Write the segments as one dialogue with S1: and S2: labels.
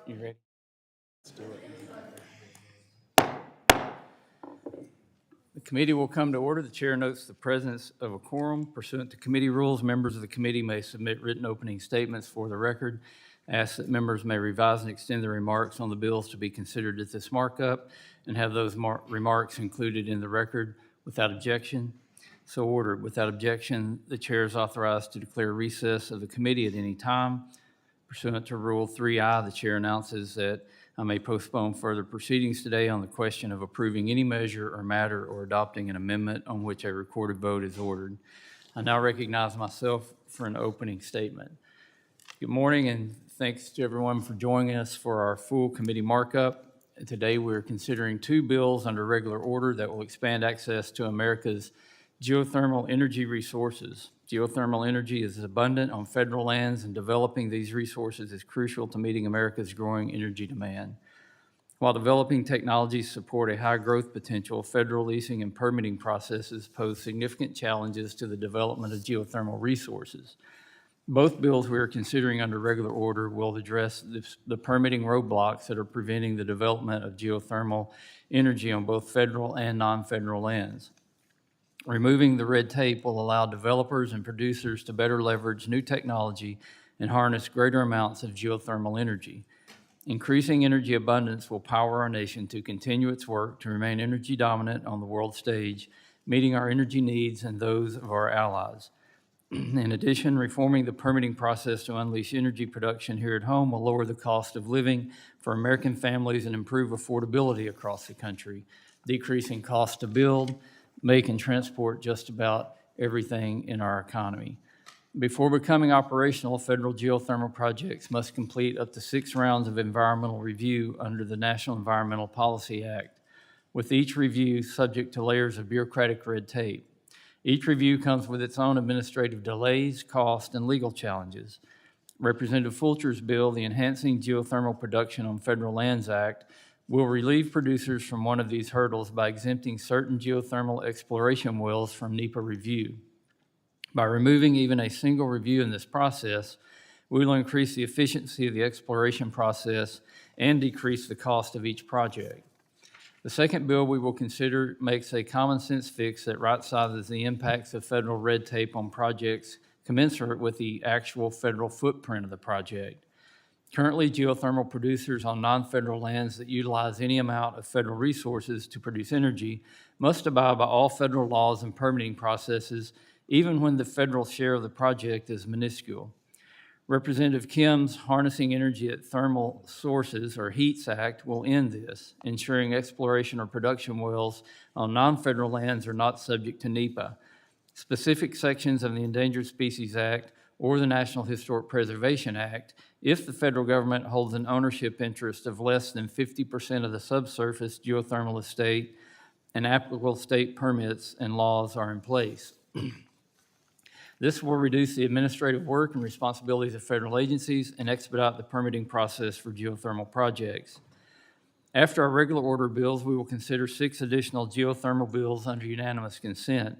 S1: You ready? Let's do it. The committee will come to order. The chair notes the presence of a quorum. Pursuant to committee rules, members of the committee may submit written opening statements for the record. Ask that members may revise and extend their remarks on the bills to be considered at this markup and have those remarks included in the record without objection. So ordered. Without objection, the chair is authorized to declare recess of the committee at any time. Pursuant to Rule 3I, the chair announces that I may postpone further proceedings today on the question of approving any measure or matter or adopting an amendment on which a recorded vote is ordered. I now recognize myself for an opening statement. Good morning, and thanks to everyone for joining us for our full committee markup. Today we're considering two bills under regular order that will expand access to America's geothermal energy resources. Geothermal energy is abundant on federal lands, and developing these resources is crucial to meeting America's growing energy demand. While developing technologies support a high growth potential, federal leasing and permitting processes pose significant challenges to the development of geothermal resources. Both bills we are considering under regular order will address the permitting roadblocks that are preventing the development of geothermal energy on both federal and non-federal lands. Removing the red tape will allow developers and producers to better leverage new technology and harness greater amounts of geothermal energy. Increasing energy abundance will power our nation to continue its work to remain energy dominant on the world stage, meeting our energy needs and those of our allies. In addition, reforming the permitting process to unleash energy production here at home will lower the cost of living for American families and improve affordability across the country, decreasing costs to build, make, and transport just about everything in our economy. Before becoming operational, federal geothermal projects must complete up to 6 rounds of environmental review under the National Environmental Policy Act, with each review subject to layers of bureaucratic red tape. Each review comes with its own administrative delays, cost, and legal challenges. Representative Fulcher's bill, the Enhancing Geothermal Production on Federal Lands Act, will relieve producers from one of these hurdles by exempting certain geothermal exploration wells from NEPA review. By removing even a single review in this process, we will increase the efficiency of the exploration process and decrease the cost of each project. The second bill we will consider makes a common sense fix that right-sizes the impacts of federal red tape on projects commensurate with the actual federal footprint of the project. Currently, geothermal producers on non-federal lands that utilize any amount of federal resources to produce energy must abide by all federal laws and permitting processes, even when the federal share of the project is minuscule. Representative Kim's Harnessing Energy at Thermal Sources, or HEATS Act, will end this, ensuring exploration or production wells on non-federal lands are not subject to NEPA. Specific sections of the Endangered Species Act or the National Historic Preservation Act, if the federal government holds an ownership interest of less than 50% of the subsurface geothermal estate, and applicable state permits and laws are in place. This will reduce the administrative work and responsibilities of federal agencies and expedite the permitting process for geothermal projects. After our regular order bills, we will consider 6 additional geothermal bills under unanimous consent.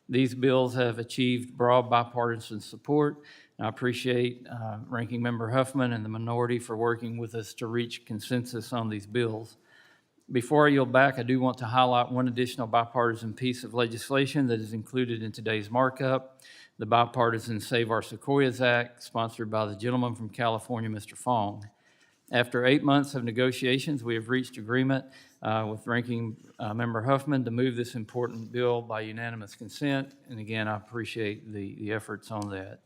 S1: These bills have achieved broad bipartisan support, and I appreciate Ranking Member Huffman and the minority for working with us to reach consensus on these bills. Before I yield back, I do want to highlight one additional bipartisan piece of legislation that is included in today's markup, the bipartisan Save Our Sequoias Act, sponsored by the gentleman from California, Mr. Fong. After 8 months of negotiations, we have reached agreement with Ranking Member Huffman to move this important bill by unanimous consent. And again, I appreciate the efforts on that.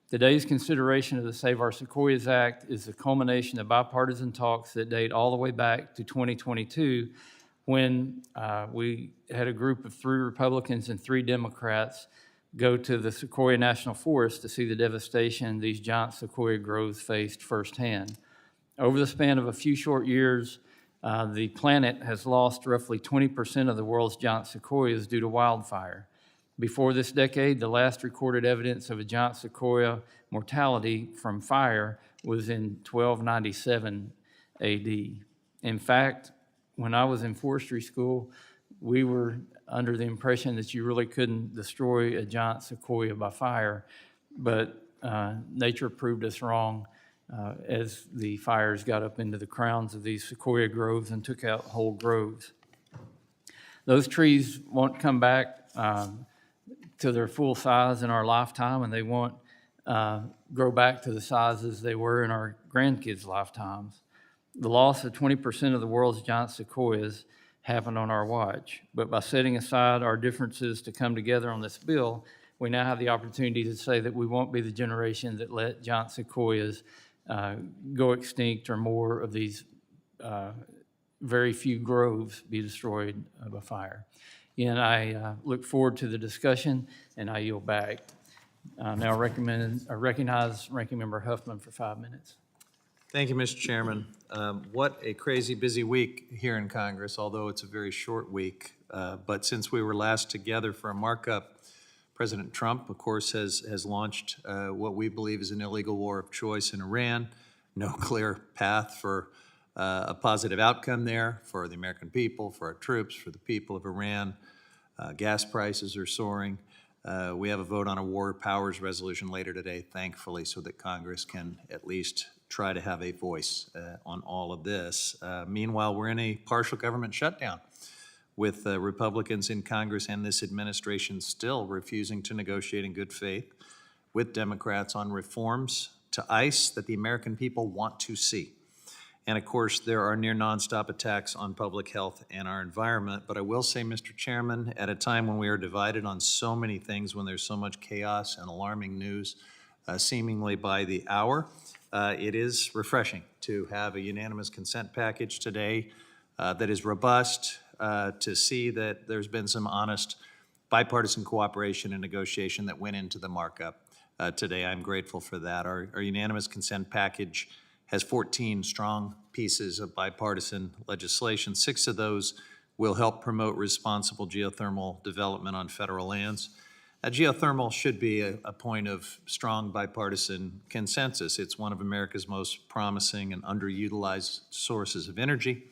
S1: Today's consideration of the Save Our Sequoias Act is the culmination of bipartisan talks that date all the way back to 2022, when we had a group of 3 Republicans and 3 Democrats go to the Sequoia National Forest to see the devastation these giant sequoia groves faced firsthand. Over the span of a few short years, the planet has lost roughly 20% of the world's giant sequoias due to wildfire. Before this decade, the last recorded evidence of a giant sequoia mortality from fire was in 1297 AD. In fact, when I was in forestry school, we were under the impression that you really couldn't destroy a giant sequoia by fire, but nature proved us wrong, as the fires got up into the crowns of these sequoia groves and took out whole groves. Those trees won't come back to their full size in our lifetime, and they won't grow back to the sizes they were in our grandkids' lifetimes. The loss of 20% of the world's giant sequoias happened on our watch, but by setting aside our differences to come together on this bill, we now have the opportunity to say that we won't be the generation that let giant sequoias go extinct or more of these very few groves be destroyed by fire. And I look forward to the discussion, and I yield back. Now I recognize Ranking Member Huffman for 5 minutes.
S2: Thank you, Mr. Chairman. What a crazy busy week here in Congress, although it's a very short week. But since we were last together for a markup, President Trump, of course, has launched what we believe is an illegal war of choice in Iran. No clear path for a positive outcome there for the American people, for our troops, for the people of Iran. Gas prices are soaring. We have a vote on a war powers resolution later today, thankfully, so that Congress can at least try to have a voice on all of this. Meanwhile, we're in a partial government shutdown with Republicans in Congress and this administration still refusing to negotiate in good faith with Democrats on reforms to ICE that the American people want to see. And of course, there are near nonstop attacks on public health and our environment. But I will say, Mr. Chairman, at a time when we are divided on so many things, when there's so much chaos and alarming news seemingly by the hour, it is refreshing to have a unanimous consent package today that is robust, to see that there's been some honest bipartisan cooperation and negotiation that went into the markup today. I'm grateful for that. Our unanimous consent package has 14 strong pieces of bipartisan legislation. 6 of those will help promote responsible geothermal development on federal lands. Geothermal should be a point of strong bipartisan consensus. It's one of America's most promising and underutilized sources of energy.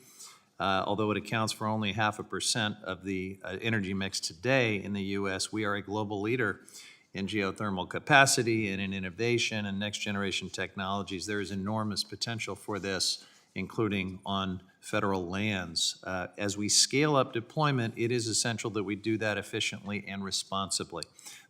S2: Although it accounts for only 0.5% of the energy mix today in the U.S., we are a global leader in geothermal capacity and in innovation and next generation technologies. There is enormous potential for this, including on federal lands. As we scale up deployment, it is essential that we do that efficiently and responsibly.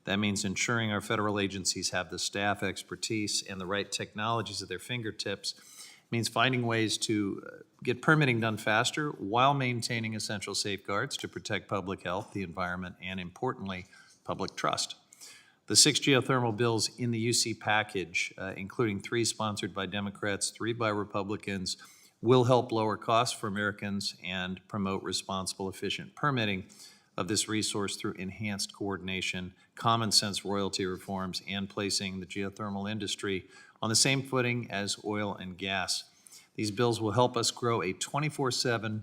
S2: That means ensuring our federal agencies have the staff, expertise, and the right technologies at their fingertips. It means finding ways to get permitting done faster while maintaining essential safeguards to protect public health, the environment, and importantly, public trust. The 6 geothermal bills in the UC package, including 3 sponsored by Democrats, 3 by Republicans, will help lower costs for Americans and promote responsible, efficient permitting of this resource through enhanced coordination, common sense royalty reforms, and placing the geothermal industry on the same footing as oil and gas. These bills will help us grow a 24/7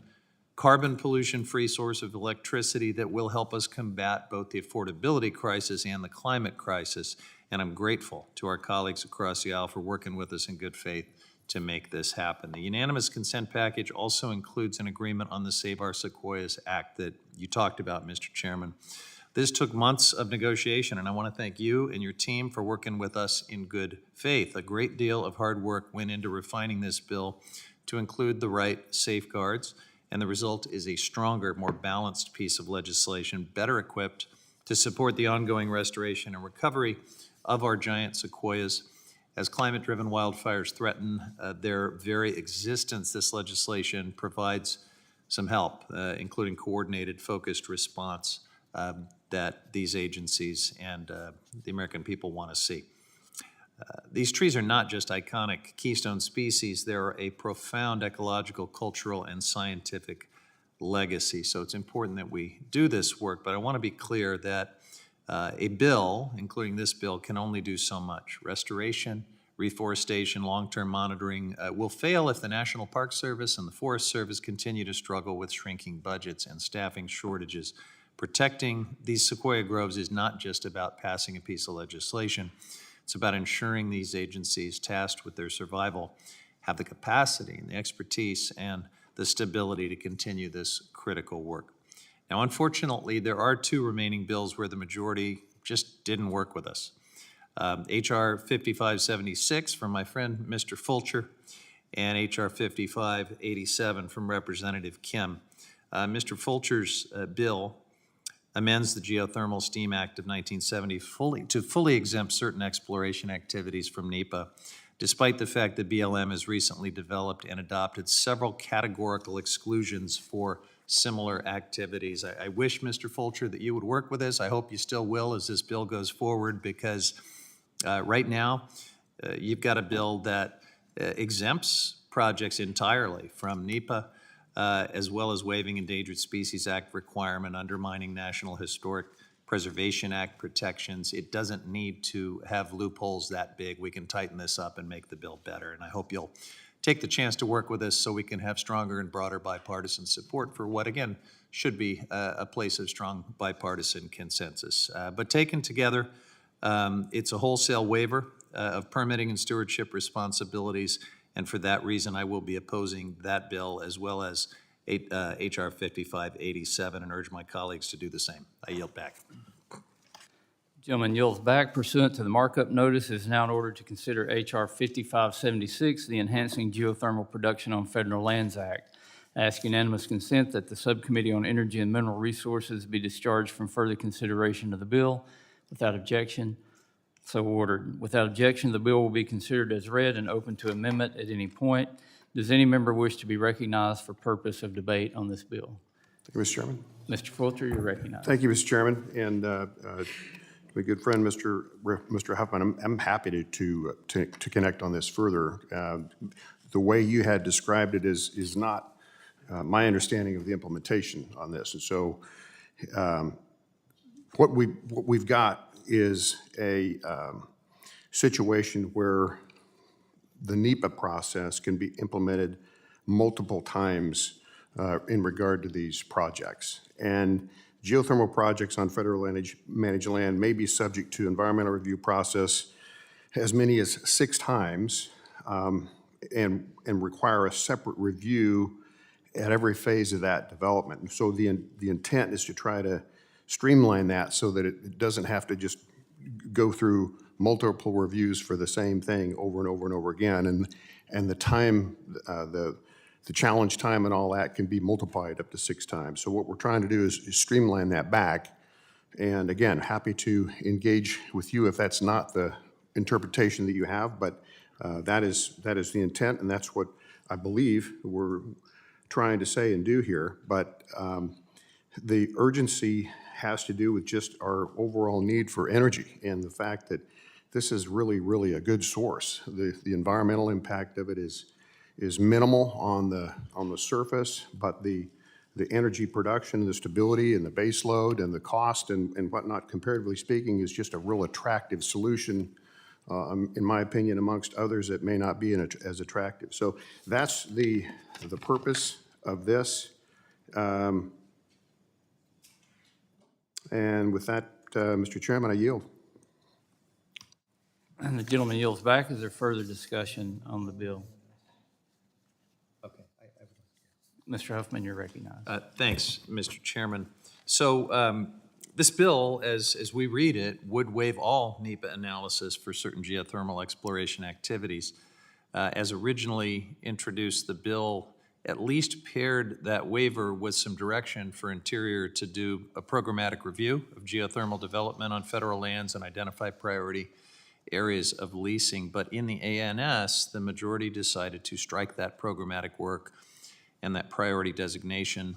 S2: carbon pollution-free source of electricity that will help us combat both the affordability crisis and the climate crisis. And I'm grateful to our colleagues across the aisle for working with us in good faith to make this happen. The unanimous consent package also includes an agreement on the Save Our Sequoias Act that you talked about, Mr. Chairman. This took months of negotiation, and I want to thank you and your team for working with us in good faith. A great deal of hard work went into refining this bill to include the right safeguards, and the result is a stronger, more balanced piece of legislation, better equipped to support the ongoing restoration and recovery of our giant sequoias. As climate-driven wildfires threaten their very existence, this legislation provides some help, including coordinated, focused response that these agencies and the American people want to see. These trees are not just iconic keystone species, they're a profound ecological, cultural, and scientific legacy. So it's important that we do this work, but I want to be clear that a bill, including this bill, can only do so much. Restoration, reforestation, long-term monitoring will fail if the National Park Service and the Forest Service continue to struggle with shrinking budgets and staffing shortages. Protecting these sequoia groves is not just about passing a piece of legislation. It's about ensuring these agencies tasked with their survival have the capacity and the expertise and the stability to continue this critical work. Now, unfortunately, there are 2 remaining bills where the majority just didn't work with us. HR 5576 from my friend Mr. Fulcher, and HR 5587 from Representative Kim. Mr. Fulcher's bill amends the Geothermal Steam Act of 1970 to fully exempt certain exploration activities from NEPA, despite the fact that BLM has recently developed and adopted several categorical exclusions for similar activities. I wish, Mr. Fulcher, that you would work with us. I hope you still will as this bill goes forward, because right now you've got a bill that exempts projects entirely from NEPA, as well as waiving Endangered Species Act requirement, undermining National Historic Preservation Act protections. It doesn't need to have loopholes that big. We can tighten this up and make the bill better. And I hope you'll take the chance to work with us so we can have stronger and broader bipartisan support for what, again, should be a place of strong bipartisan consensus. But taken together, it's a wholesale waiver of permitting and stewardship responsibilities, and for that reason, I will be opposing that bill as well as HR 5587 and urge my colleagues to do the same. I yield back.
S1: Gentleman yields back. Pursuant to the markup notice, it is now in order to consider HR 5576, the Enhancing Geothermal Production on Federal Lands Act. I ask unanimous consent that the Subcommittee on Energy and Mineral Resources be discharged from further consideration of the bill. Without objection, so ordered. Without objection, the bill will be considered as read and open to amendment at any point. Does any member wish to be recognized for purpose of debate on this bill?
S3: Thank you, Mr. Chairman.
S1: Mr. Fulcher, you're recognized.
S3: Thank you, Mr. Chairman. And my good friend, Mr. Huffman, I'm happy to connect on this further. The way you had described it is not my understanding of the implementation on this. And so what we've got is a situation where the NEPA process can be implemented multiple times in regard to these projects. And geothermal projects on federal managed land may be subject to environmental review process as many as 6 times and require a separate review at every phase of that development. And so the intent is to try to streamline that so that it doesn't have to just go through multiple reviews for the same thing over and over and over again. And the time, the challenge time and all that can be multiplied up to 6 times. So what we're trying to do is streamline that back. And again, happy to engage with you if that's not the interpretation that you have, but that is the intent, and that's what I believe we're trying to say and do here. But the urgency has to do with just our overall need for energy and the fact that this is really, really a good source. The environmental impact of it is minimal on the surface, but the energy production, the stability and the base load and the cost and whatnot, comparatively speaking, is just a real attractive solution, in my opinion, amongst others that may not be as attractive. So that's the purpose of this. And with that, Mr. Chairman, I yield.
S1: And the gentleman yields back. Is there further discussion on the bill?
S2: Okay.
S1: Mr. Huffman, you're recognized.
S2: Thanks, Mr. Chairman. So this bill, as we read it, would waive all NEPA analysis for certain geothermal exploration activities. As originally introduced, the bill at least paired that waiver with some direction for Interior to do a programmatic review of geothermal development on federal lands and identify priority areas of leasing. But in the ANS, the majority decided to strike that programmatic work and that priority designation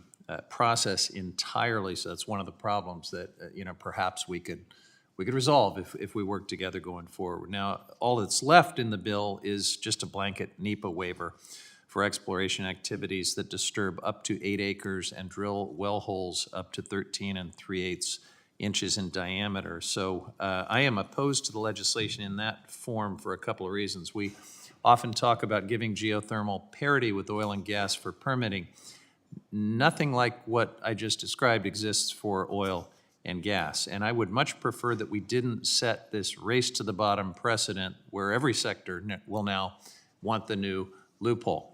S2: process entirely. So that's one of the problems that perhaps we could resolve if we work together going forward. Now, all that's left in the bill is just a blanket NEPA waiver for exploration activities that disturb up to 8 acres and drill well holes up to 13 3/8 inches in diameter. So I am opposed to the legislation in that form for a couple of reasons. We often talk about giving geothermal parity with oil and gas for permitting. Nothing like what I just described exists for oil and gas. And I would much prefer that we didn't set this race to the bottom precedent where every sector will now want the new loophole.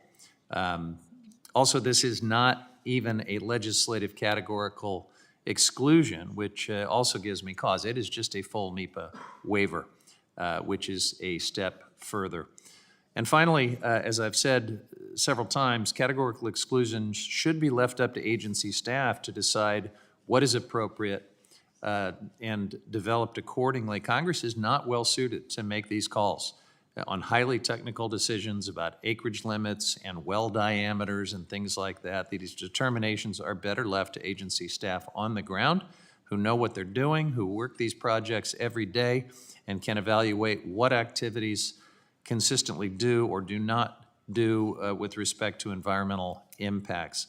S2: Also, this is not even a legislative categorical exclusion, which also gives me cause. It is just a full NEPA waiver. which is a step further. And finally, as I've said several times, categorical exclusions should be left up to agency staff to decide what is appropriate and developed accordingly. Congress is not well suited to make these calls on highly technical decisions about acreage limits and well diameters and things like that. These determinations are better left to agency staff on the ground who know what they're doing, who work these projects every day, and can evaluate what activities consistently do or do not do with respect to environmental impacts.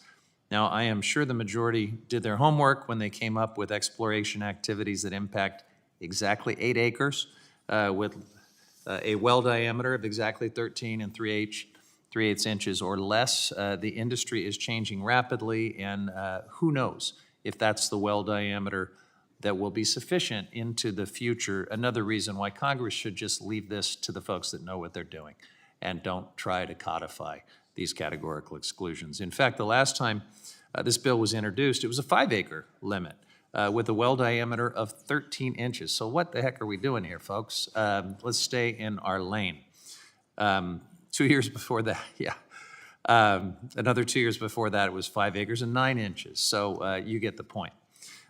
S2: Now, I am sure the majority did their homework when they came up with exploration activities that impact exactly 8 acres with a well diameter of exactly 13 and 3/8 inches or less. The industry is changing rapidly, and who knows if that's the well diameter that will be sufficient into the future. Another reason why Congress should just leave this to the folks that know what they're doing and don't try to codify these categorical exclusions. In fact, the last time this bill was introduced, it was a 5-acre limit with a well diameter of 13 inches. So what the heck are we doing here, folks? Let's stay in our lane. 2 years before that, another 2 years before that, it was 5 acres and 9 inches. So you get the point.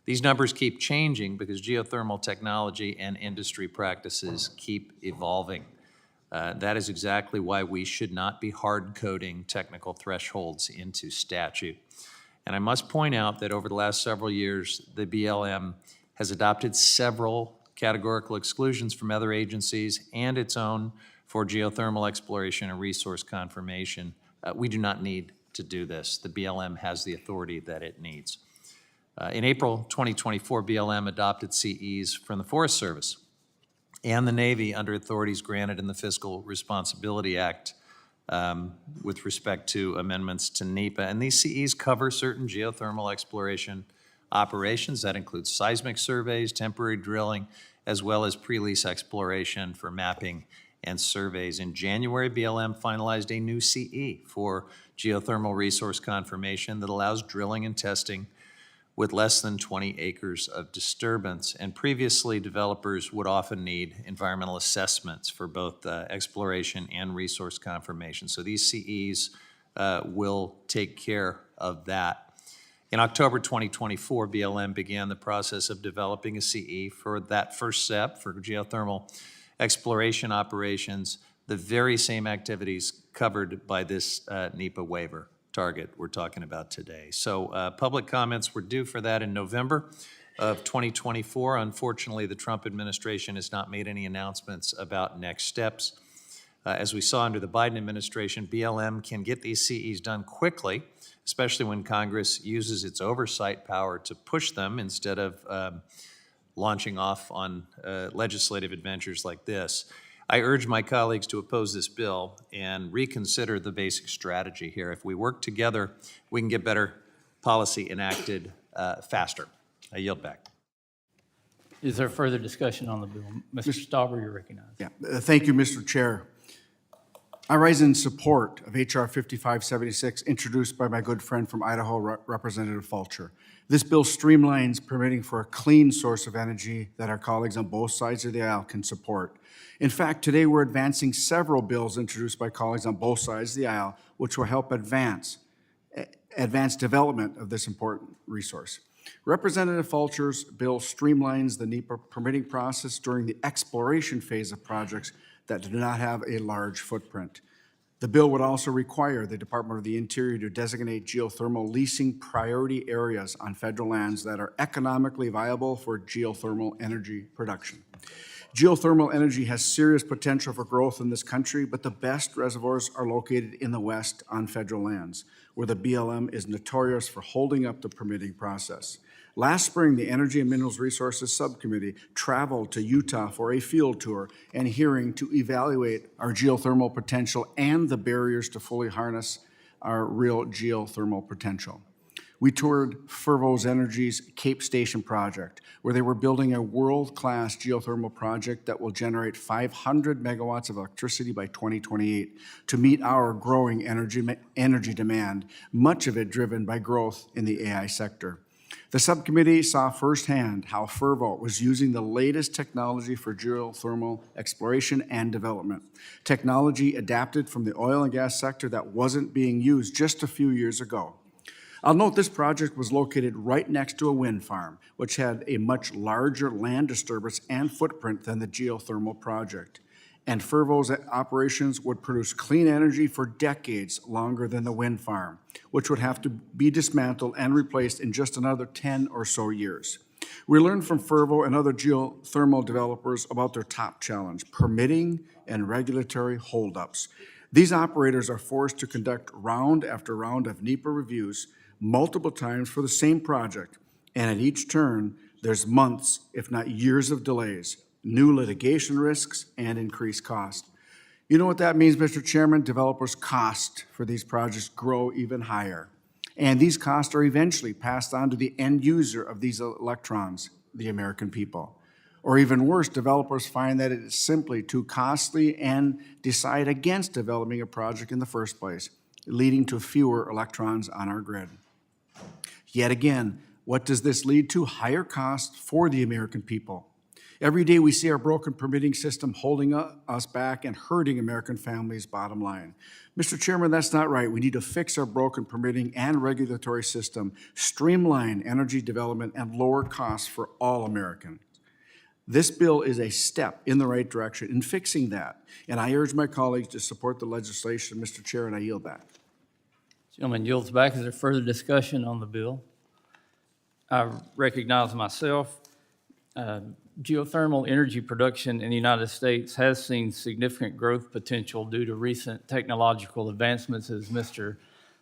S2: These numbers keep changing because geothermal technology and industry practices keep evolving. That is exactly why we should not be hard-coding technical thresholds into statute. And I must point out that over the last several years, the BLM has adopted several categorical exclusions from other agencies and its own for geothermal exploration and resource confirmation. We do not need to do this. The BLM has the authority that it needs. In April 2024, BLM adopted CEs from the Forest Service and the Navy under authorities granted in the Fiscal Responsibility Act with respect to amendments to NEPA. And these CEs cover certain geothermal exploration operations. That includes seismic surveys, temporary drilling, as well as pre-lease exploration for mapping and surveys. In January, BLM finalized a new CE for geothermal resource confirmation that allows drilling and testing with less than 20 acres of disturbance. And previously, developers would often need environmental assessments for both exploration and resource confirmation. So these CEs will take care of that. In October 2024, BLM began the process of developing a CE for that first step for geothermal exploration operations, the very same activities covered by this NEPA waiver target we're talking about today. So public comments were due for that in November of 2024. Unfortunately, the Trump administration has not made any announcements about next steps. As we saw under the Biden administration, BLM can get these CEs done quickly, especially when Congress uses its oversight power to push them instead of launching off on legislative adventures like this. I urge my colleagues to oppose this bill and reconsider the basic strategy here. If we work together, we can get better policy enacted faster. I yield back.
S1: Is there further discussion on the bill? Mr. Stauber, you're recognized.
S4: Yeah, thank you, Mr. Chair. I rise in support of H.R. 5576, introduced by my good friend from Idaho, Representative Fulcher. This bill streamlines permitting for a clean source of energy that our colleagues on both sides of the aisle can support. In fact, today we're advancing several bills introduced by colleagues on both sides of the aisle, which will help advance development of this important resource. Representative Fulcher's bill streamlines the NEPA permitting process during the exploration phase of projects that do not have a large footprint. The bill would also require the Department of the Interior to designate geothermal leasing priority areas on federal lands that are economically viable for geothermal energy production. Geothermal energy has serious potential for growth in this country, but the best reservoirs are located in the West on federal lands, where the BLM is notorious for holding up the permitting process. Last spring, the Energy and Minerals Resources Subcommittee traveled to Utah for a field tour and hearing to evaluate our geothermal potential and the barriers to fully harness our real geothermal potential. We toured Fervos Energy's Cape Station project, where they were building a world-class geothermal project that will generate 500 megawatts of electricity by 2028 to meet our growing energy demand, much of it driven by growth in the AI sector. The subcommittee saw firsthand how Fervo was using the latest technology for geothermal exploration and development. Technology adapted from the oil and gas sector that wasn't being used just a few years ago. I'll note this project was located right next to a wind farm, which had a much larger land disturbance and footprint than the geothermal project. And Fervo's operations would produce clean energy for decades longer than the wind farm, which would have to be dismantled and replaced in just another 10 or so years. We learned from Fervo and other geothermal developers about their top challenge, permitting and regulatory holdups. These operators are forced to conduct round after round of NEPA reviews multiple times for the same project, and at each turn, there's months, if not years of delays, new litigation risks, and increased cost. You know what that means, Mr. Chairman? Developers' cost for these projects grow even higher. And these costs are eventually passed on to the end user of these electrons, the American people. Or even worse, developers find that it is simply too costly and decide against developing a project in the first place, leading to fewer electrons on our grid. Yet again, what does this lead to? Higher costs for the American people. Every day we see our broken permitting system holding us back and hurting American families' bottom line. Mr. Chairman, that's not right. We need to fix our broken permitting and regulatory system, streamline energy development, and lower costs for all Americans. This bill is a step in the right direction in fixing that, and I urge my colleagues to support the legislation. Mr. Chair, and I yield back.
S1: Gentleman yields back. Is there further discussion on the bill? I recognize myself. Geothermal energy production in the United States has seen significant growth potential due to recent technological advancements. As Mr.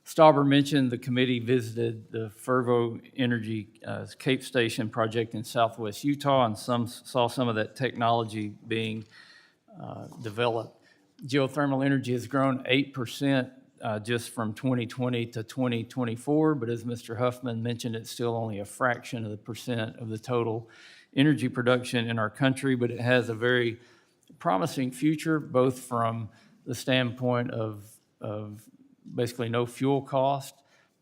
S1: Stauber mentioned, the committee visited the Fervo Energy Cape Station project in southwest Utah and saw some of that technology being developed. Geothermal energy has grown 8% just from 2020 to 2024, but as Mr. Huffman mentioned, it's still only a fraction of the percent of the total energy production in our country, but it has a very promising future, both from the standpoint of basically no fuel cost,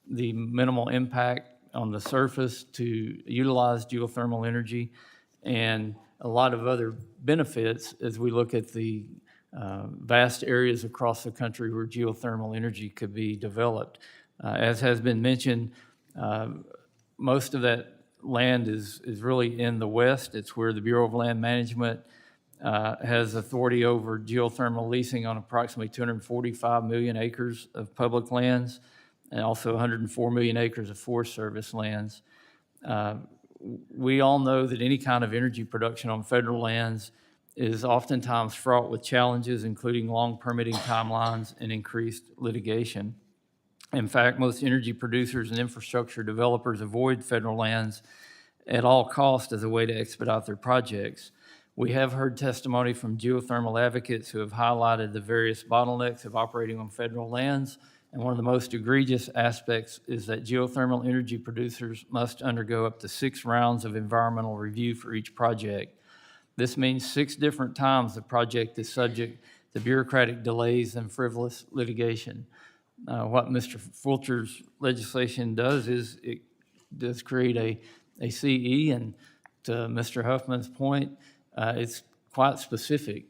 S1: the minimal impact on the surface to utilize geothermal energy, and a lot of other benefits as we look at the vast areas across the country where geothermal energy could be developed. As has been mentioned, most of that land is really in the West. It's where the Bureau of Land Management has authority over geothermal leasing on approximately 245 million acres of public lands and also 104 million acres of Forest Service lands. We all know that any kind of energy production on federal lands is oftentimes fraught with challenges, including long permitting timelines and increased litigation. In fact, most energy producers and infrastructure developers avoid federal lands at all costs as a way to expedite their projects. We have heard testimony from geothermal advocates who have highlighted the various bottlenecks of operating on federal lands, and one of the most egregious aspects is that geothermal energy producers must undergo up to 6 rounds of environmental review for each project. This means 6 different times the project is subject to bureaucratic delays and frivolous litigation. What Mr. Fulcher's legislation does is it does create a CE, and to Mr. Huffman's point, it's quite specific.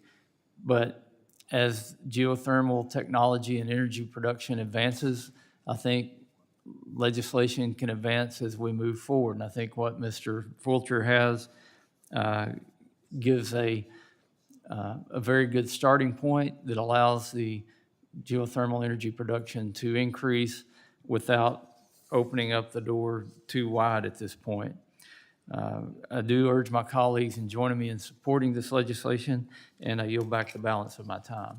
S1: But as geothermal technology and energy production advances, I think legislation can advance as we move forward. And I think what Mr. Fulcher has gives a very good starting point that allows the geothermal energy production to increase without opening up the door too wide at this point. I do urge my colleagues in joining me in supporting this legislation, and I yield back the balance of my time.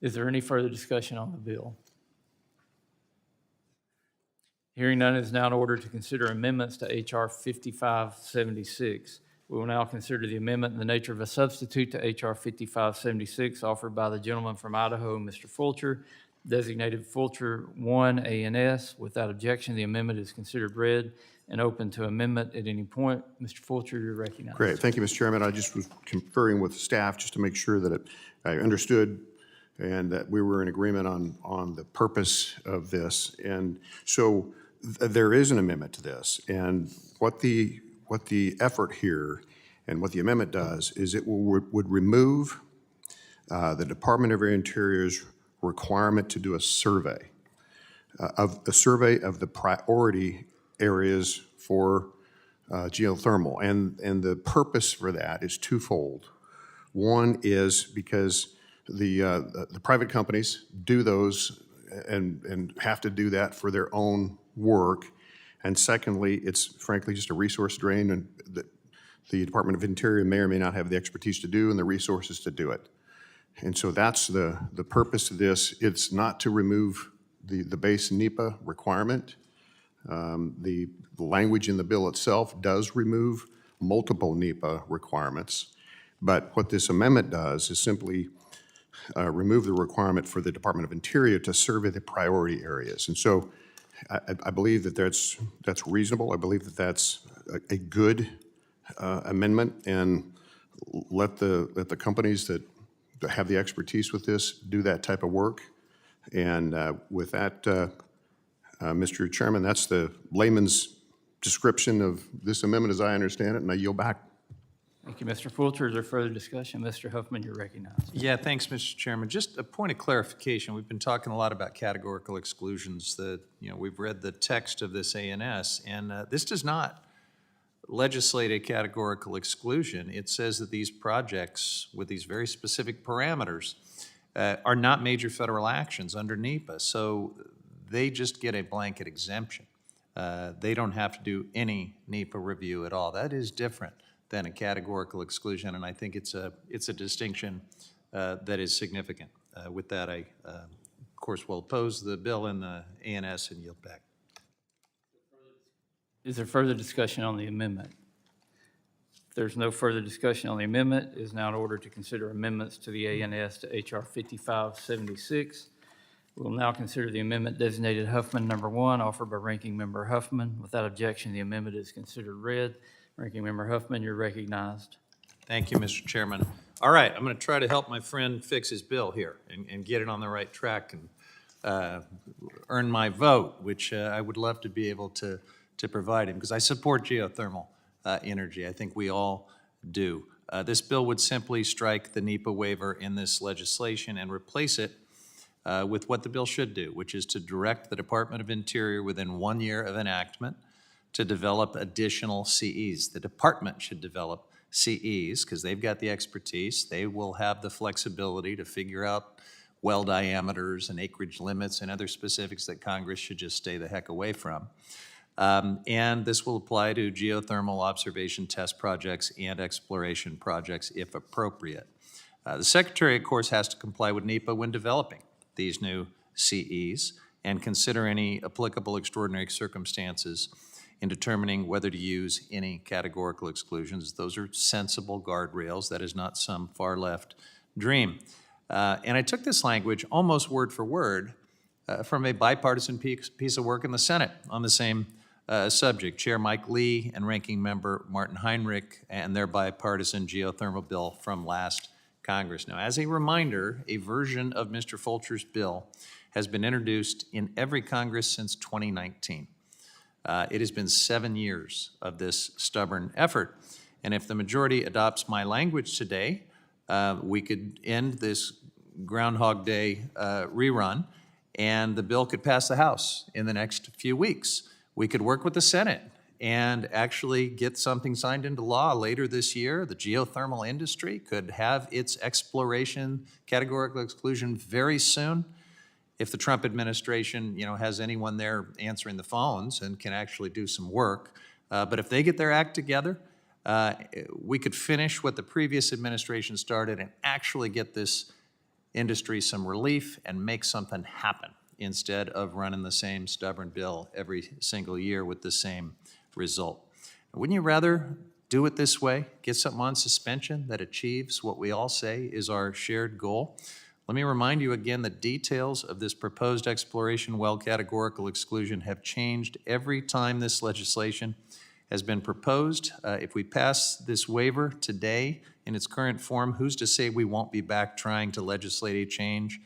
S1: Is there any further discussion on the bill? Hearing none, it is now in order to consider amendments to H.R. 5576. We will now consider the amendment in the nature of a substitute to H.R. 5576 offered by the gentleman from Idaho, Mr. Fulcher, designated Fulcher 1 A&S. Without objection, the amendment is considered read and open to amendment at any point. Mr. Fulcher, you're recognized.
S3: Great. Thank you, Mr. Chairman. I just was conferring with staff just to make sure that I understood and that we were in agreement on the purpose of this. And so There is an amendment to this, and what the effort here and what the amendment does is it would remove the Department of Interior's requirement to do a survey of the priority areas for geothermal, and the purpose for that is twofold. One is because the private companies do those and have to do that for their own work. And secondly, it's frankly just a resource drain and that the Department of Interior may or may not have the expertise to do and the resources to do it. And so that's the purpose of this. It's not to remove the base NEPA requirement. The language in the bill itself does remove multiple NEPA requirements. But what this amendment does is simply remove the requirement for the Department of Interior to survey the priority areas. And so I believe that that's reasonable. I believe that that's a good amendment, and let the companies that have the expertise with this do that type of work. And with that, Mr. Chairman, that's the layman's description of this amendment as I understand it, and I yield back.
S1: Thank you, Mr. Fulcher. Is there further discussion? Mr. Huffman, you're recognized.
S2: Yeah, thanks, Mr. Chairman. Just a point of clarification. We've been talking a lot about categorical exclusions. We've read the text of this ANS, and this does not legislate a categorical exclusion. It says that these projects with these very specific parameters are not major federal actions under NEPA, so they just get a blanket exemption. They don't have to do any NEPA review at all. That is different than a categorical exclusion, and I think it's a distinction that is significant. With that, I, of course, will oppose the bill in the ANS and yield back.
S1: Is there further discussion on the amendment? If there's no further discussion on the amendment, it is now in order to consider amendments to the ANS to H.R. 5576. We will now consider the amendment designated Huffman number 1, offered by Ranking Member Huffman. Without objection, the amendment is considered read. Ranking Member Huffman, you're recognized.
S2: Thank you, Mr. Chairman. All right, I'm going to try to help my friend fix his bill here and get it on the right track and earn my vote, which I would love to be able to provide him, because I support geothermal energy. I think we all do. This bill would simply strike the NEPA waiver in this legislation and replace it with what the bill should do, which is to direct the Department of Interior within 1 year of enactment to develop additional CEs. The department should develop CEs because they've got the expertise. They will have the flexibility to figure out well diameters and acreage limits and other specifics that Congress should just stay the heck away from. And this will apply to geothermal observation test projects and exploration projects if appropriate. The Secretary, of course, has to comply with NEPA when developing these new CEs and consider any applicable extraordinary circumstances in determining whether to use any categorical exclusions. Those are sensible guardrails. That is not some far-left dream. And I took this language almost word for word from a bipartisan piece of work in the Senate on the same subject. Chair Mike Lee and Ranking Member Martin Heinrich and their bipartisan geothermal bill from last Congress. Now, as a reminder, a version of Mr. Fulcher's bill has been introduced in every Congress since 2019. It has been 7 years of this stubborn effort. And if the majority adopts my language today, we could end this Groundhog Day rerun, and the bill could pass the House in the next few weeks. We could work with the Senate and actually get something signed into law later this year. The geothermal industry could have its exploration categorical exclusion very soon, if the Trump administration, has anyone there answering the phones and can actually do some work. But if they get their act together, we could finish what the previous administration started and actually get this industry some relief and make something happen instead of running the same stubborn bill every single year with the same result. Wouldn't you rather do it this way, get something on suspension that achieves what we all say is our shared goal? Let me remind you again, the details of this proposed exploration well categorical exclusion have changed every time this legislation has been proposed. If we pass this waiver today in its current form, who's to say we won't be back trying to legislate a change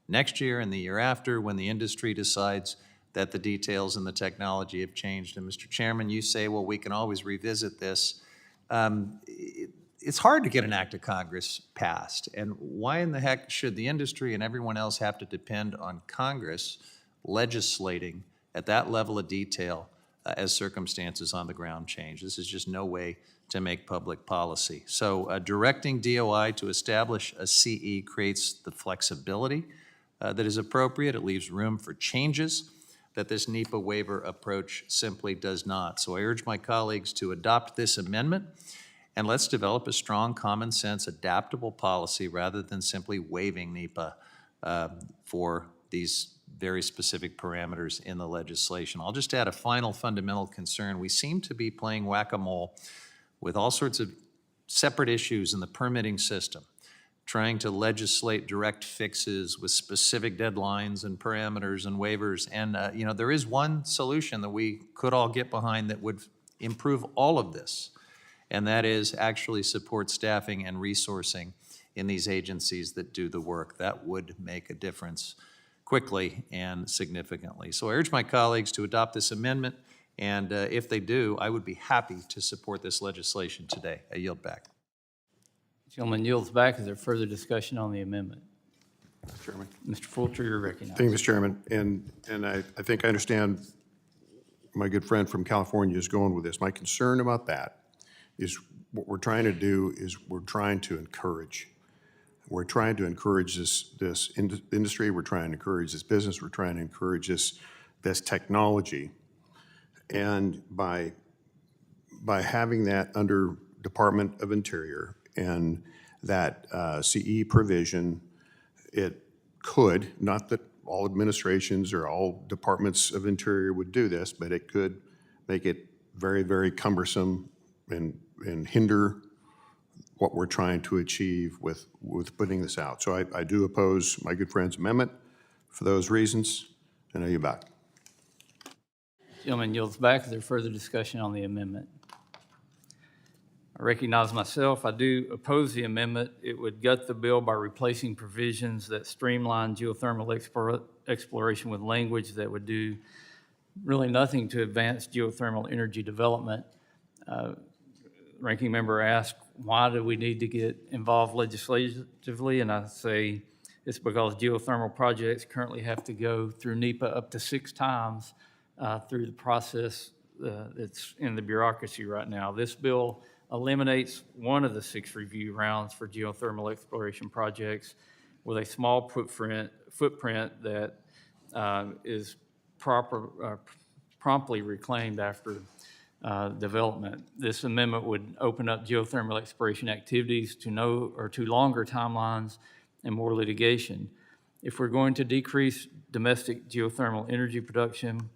S2: next year and the year after when the industry decides that the details and the technology have changed. And Mr. Chairman, you say, well, we can always revisit this. It's hard to get an act of Congress passed. And why in the heck should the industry and everyone else have to depend on Congress legislating at that level of detail as circumstances on the ground change? This is just no way to make public policy. So directing DOI to establish a CE creates the flexibility that is appropriate. It leaves room for changes that this NEPA waiver approach simply does not. So I urge my colleagues to adopt this amendment, and let's develop a strong, common sense, adaptable policy rather than simply waiving NEPA for these very specific parameters in the legislation. I'll just add a final fundamental concern. We seem to be playing whack-a-mole with all sorts of separate issues in the permitting system, trying to legislate direct fixes with specific deadlines and parameters and waivers. And you know, there is one solution that we could all get behind that would improve all of this, and that is actually support staffing and resourcing in these agencies that do the work. That would make a difference quickly and significantly. So I urge my colleagues to adopt this amendment, and if they do, I would be happy to support this legislation today. I yield back.
S1: Gentleman yields back. Is there further discussion on the amendment?
S3: Mr. Chairman.
S1: Mr. Fulcher, you're recognized.
S3: Thank you, Mr. Chairman. And I think I understand my good friend from California is going with this. My concern about that is what we're trying to do is we're trying to encourage. We're trying to encourage this industry. We're trying to encourage this business. We're trying to encourage this technology. And by having that under Department of Interior and that CE provision, it could, not that all administrations or all departments of Interior would do this, but it could make it very, very cumbersome and hinder what we're trying to achieve with putting this out. So I do oppose my good friend's amendment for those reasons, and I yield back.
S1: Gentleman yields back. Is there further discussion on the amendment? I recognize myself. I do oppose the amendment. It would gut the bill by replacing provisions that streamline geothermal exploration with language that would do really nothing to advance geothermal energy development. Ranking member asked, why do we need to get involved legislatively? And I say it's because geothermal projects currently have to go through NEPA up to 6 times through the process that's in the bureaucracy right now. This bill eliminates one of the 6 review rounds for geothermal exploration projects with a small footprint that is promptly reclaimed after development. This amendment would open up geothermal exploration activities to longer timelines and more litigation. If we're going to decrease domestic geothermal energy production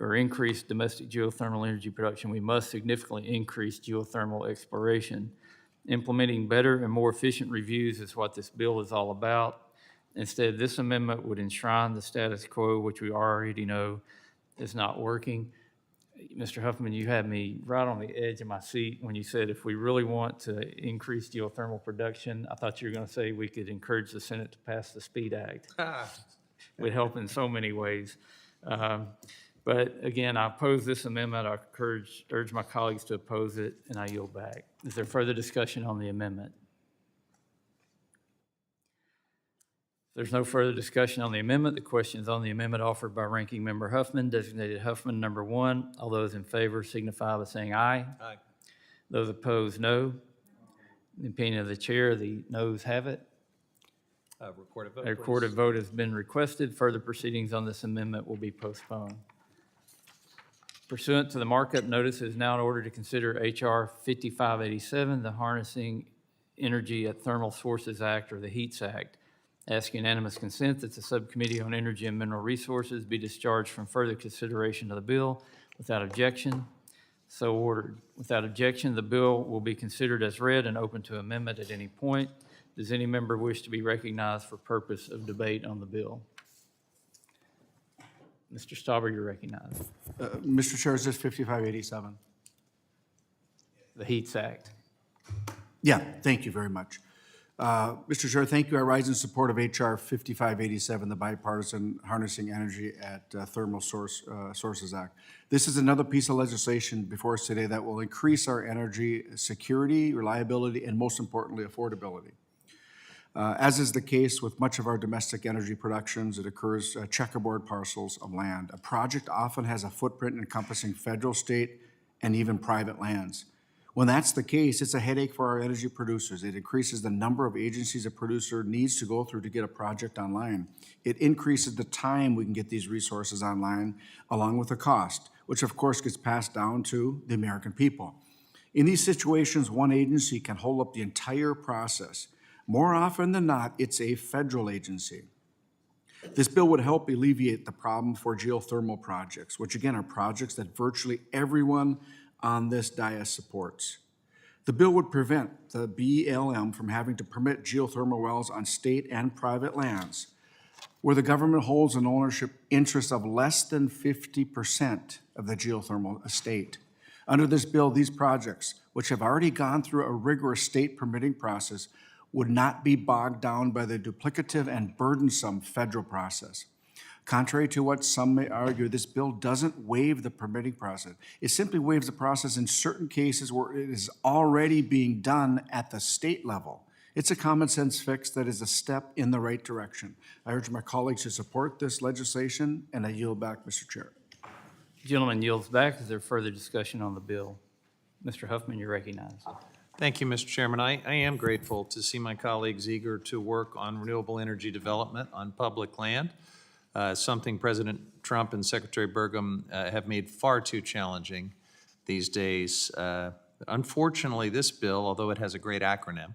S1: or increase domestic geothermal energy production, we must significantly increase geothermal exploration. Implementing better and more efficient reviews is what this bill is all about. Instead, this amendment would enshrine the status quo, which we already know is not working. Mr. Huffman, you had me right on the edge of my seat when you said if we really want to increase geothermal production, I thought you were going to say we could encourage the Senate to pass the SPEED Act. It would help in so many ways. But again, I oppose this amendment. I urge my colleagues to oppose it, and I yield back. Is there further discussion on the amendment? If there's no further discussion on the amendment, the question is on the amendment offered by Ranking Member Huffman, designated Huffman number 1. All those in favor signify by saying aye.
S2: Aye.
S1: Those opposed, no. In the opinion of the chair, the noes have it.
S2: Recorded vote,
S1: A recorded vote has been requested. Further proceedings on this amendment will be postponed. Pursuant to the markup notice, it is now in order to consider H.R. 5587, the Harnessing Energy at Thermal Sources Act, or the HEATS Act. Ask unanimous consent that the Subcommittee on Energy and Mineral Resources be discharged from further consideration of the bill. Without objection, so ordered. Without objection, the bill will be considered as read and open to amendment at any point. Does any member wish to be recognized for purpose of debate on the bill? Mr. Stauber, you're recognized.
S4: Mr. Chair, is this 5587?
S1: The HEATS Act.
S4: Yeah, thank you very much. Mr. Chair, thank you. I rise in support of HR 5587, the Bipartisan Harnessing Energy at Thermal Sources Act. This is another piece of legislation before us today that will increase our energy security, reliability, and most importantly, affordability. As is the case with much of our domestic energy productions, it occurs checkerboard parcels of land. A project often has a footprint encompassing federal, state, and even private lands. When that's the case, it's a headache for our energy producers. It increases the number of agencies a producer needs to go through to get a project online. It increases the time we can get these resources online, along with the cost, which of course gets passed down to the American people. In these situations, one agency can hold up the entire process. More often than not, it's a federal agency. This bill would help alleviate the problem for geothermal projects, which again are projects that virtually everyone on this dais supports. The bill would prevent the BLM from having to permit geothermal wells on state and private lands where the government holds an ownership interest of less than 50% of the geothermal estate. Under this bill, these projects, which have already gone through a rigorous state permitting process, would not be bogged down by the duplicative and burdensome federal process. Contrary to what some may argue, this bill doesn't waive the permitting process. It simply waives the process in certain cases where it is already being done at the state level. It's a common sense fix that is a step in the right direction. I urge my colleagues to support this legislation, and I yield back, Mr. Chair.
S1: Gentleman yields back. Is there further discussion on the bill? Mr. Huffman, you're recognized.
S2: Thank you, Mr. Chairman. I am grateful to see my colleagues eager to work on renewable energy development on public land, something President Trump and Secretary Burgum have made far too challenging these days. Unfortunately, this bill, although it has a great acronym,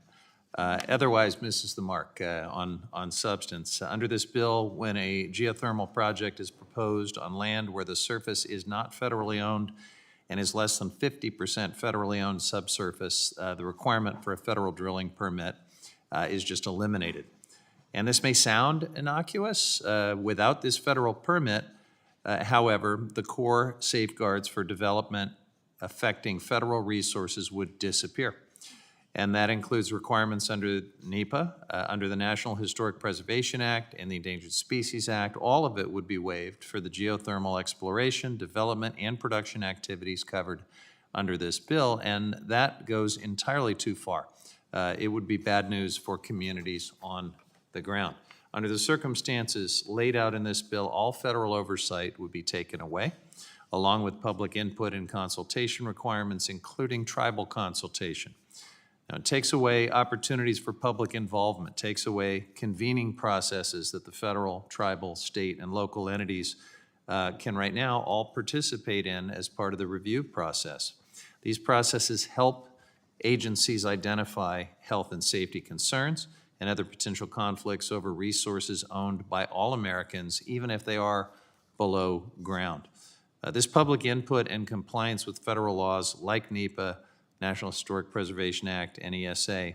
S2: otherwise misses the mark on substance. Under this bill, when a geothermal project is proposed on land where the surface is not federally owned and is less than 50% federally owned subsurface, the requirement for a federal drilling permit is just eliminated. And this may sound innocuous. Without this federal permit, however, the core safeguards for development affecting federal resources would disappear. And that includes requirements under NEPA, under the National Historic Preservation Act and the Endangered Species Act. All of it would be waived for the geothermal exploration, development, and production activities covered under this bill, and that goes entirely too far. It would be bad news for communities on the ground. Under the circumstances laid out in this bill, all federal oversight would be taken away, along with public input and consultation requirements, including tribal consultation. Now, it takes away opportunities for public involvement, takes away convening processes that the federal, tribal, state, and local entities can right now all participate in as part of the review process. These processes help agencies identify health and safety concerns and other potential conflicts over resources owned by all Americans, even if they are below ground. This public input and compliance with federal laws like NEPA, National Historic Preservation Act, NESA,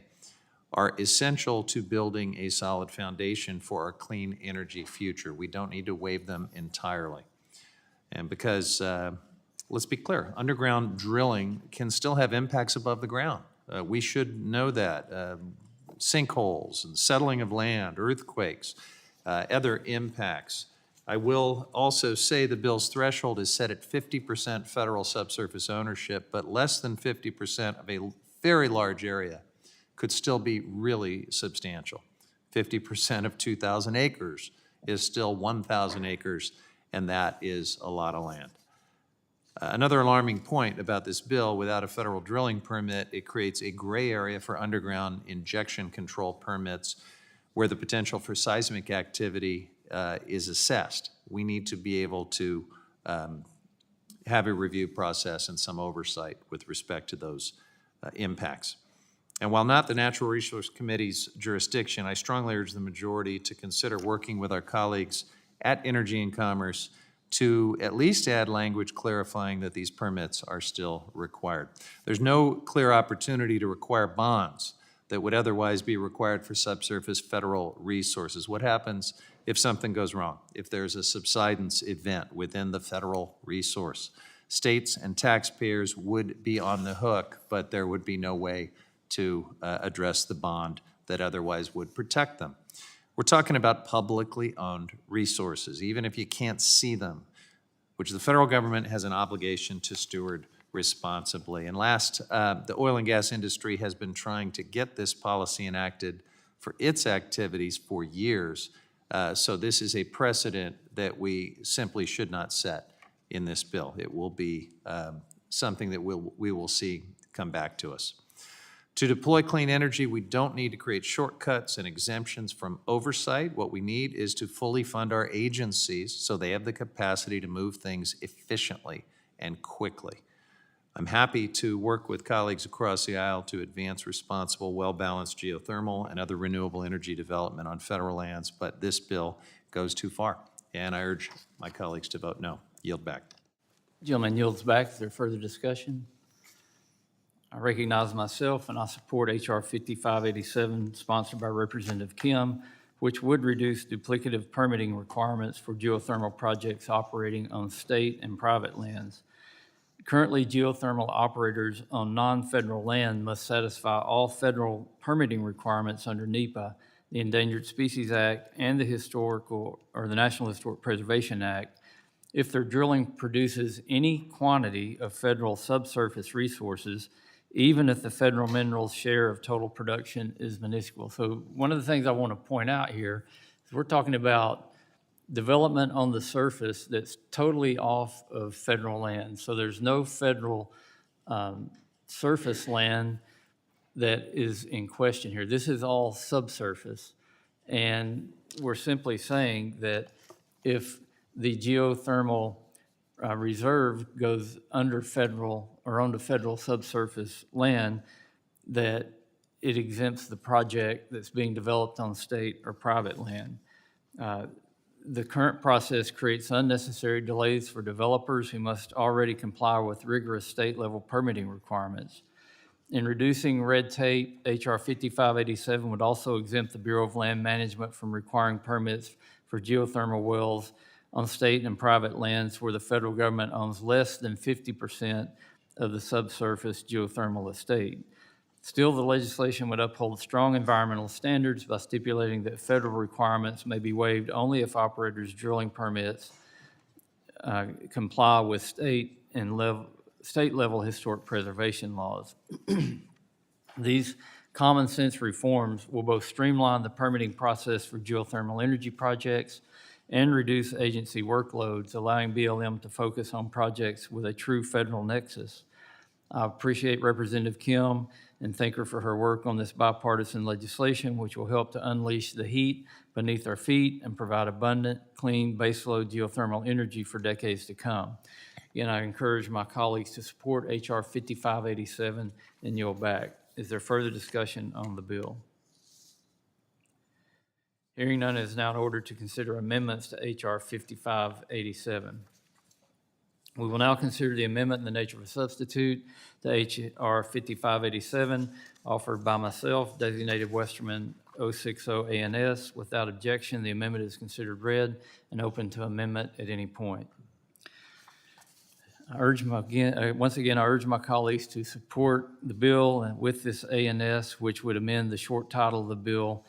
S2: are essential to building a solid foundation for our clean energy future. We don't need to waive them entirely. And because, let's be clear, underground drilling can still have impacts above the ground. We should know that. Sinkholes and settling of land, earthquakes, other impacts. I will also say the bill's threshold is set at 50% federal subsurface ownership, but less than 50% of a very large area could still be really substantial. 50% of 2,000 acres is still 1,000 acres, and that is a lot of land. Another alarming point about this bill, without a federal drilling permit, it creates a gray area for underground injection control permits where the potential for seismic activity is assessed. We need to be able to have a review process and some oversight with respect to those impacts. And while not the Natural Resource Committee's jurisdiction, I strongly urge the majority to consider working with our colleagues at Energy and Commerce to at least add language clarifying that these permits are still required. There's no clear opportunity to require bonds that would otherwise be required for subsurface federal resources. What happens if something goes wrong, if there's a subsidence event within the federal resource? States and taxpayers would be on the hook, but there would be no way to address the bond that otherwise would protect them. We're talking about publicly owned resources, even if you can't see them, which the federal government has an obligation to steward responsibly. And last, the oil and gas industry has been trying to get this policy enacted for its activities for years. So this is a precedent that we simply should not set in this bill. It will be something that we will see come back to us. To deploy clean energy, we don't need to create shortcuts and exemptions from oversight. What we need is to fully fund our agencies so they have the capacity to move things efficiently and quickly. I'm happy to work with colleagues across the aisle to advance responsible, well-balanced geothermal and other renewable energy development on federal lands, but this bill goes too far, and I urge my colleagues to vote no. Yield back.
S1: Gentleman yields back. Is there further discussion? I recognize myself, and I support H.R. 5587, sponsored by Representative Kim, which would reduce duplicative permitting requirements for geothermal projects operating on state and private lands. Currently, geothermal operators on non-federal land must satisfy all federal permitting requirements under NEPA, the Endangered Species Act, and the National Historic Preservation Act if their drilling produces any quantity of federal subsurface resources, even if the federal minerals share of total production is minuscule. So one of the things I want to point out here is we're talking about development on the surface that's totally off of federal land. So there's no federal surface land that is in question here. This is all subsurface. And we're simply saying that if the geothermal reserve goes under federal or onto federal subsurface land, that it exempts the project that's being developed on state or private land. The current process creates unnecessary delays for developers who must already comply with rigorous state-level permitting requirements. In reducing red tape, H.R. 5587 would also exempt the Bureau of Land Management from requiring permits for geothermal wells on state and private lands where the federal government owns less than 50% of the subsurface geothermal estate. Still, the legislation would uphold strong environmental standards by stipulating that federal requirements may be waived only if operators' drilling permits comply with state-level historic preservation laws. These common sense reforms will both streamline the permitting process for geothermal energy projects and reduce agency workloads, allowing BLM to focus on projects with a true federal nexus. I appreciate Representative Kim and thank her for her work on this bipartisan legislation, which will help to unleash the heat beneath our feet and provide abundant, clean, baseload geothermal energy for decades to come. Again, I encourage my colleagues to support H.R. 5587 and yield back. Is there further discussion on the bill? Hearing none, it is now in order to consider amendments to H.R. 5587. We will now consider the amendment in the nature of a substitute to H.R. 5587 offered by myself, designated Westerman 060 ANS. Without objection, the amendment is considered read and open to amendment at any point. Once again, I urge my colleagues to support the bill and with this ANS, which would amend the short title of the bill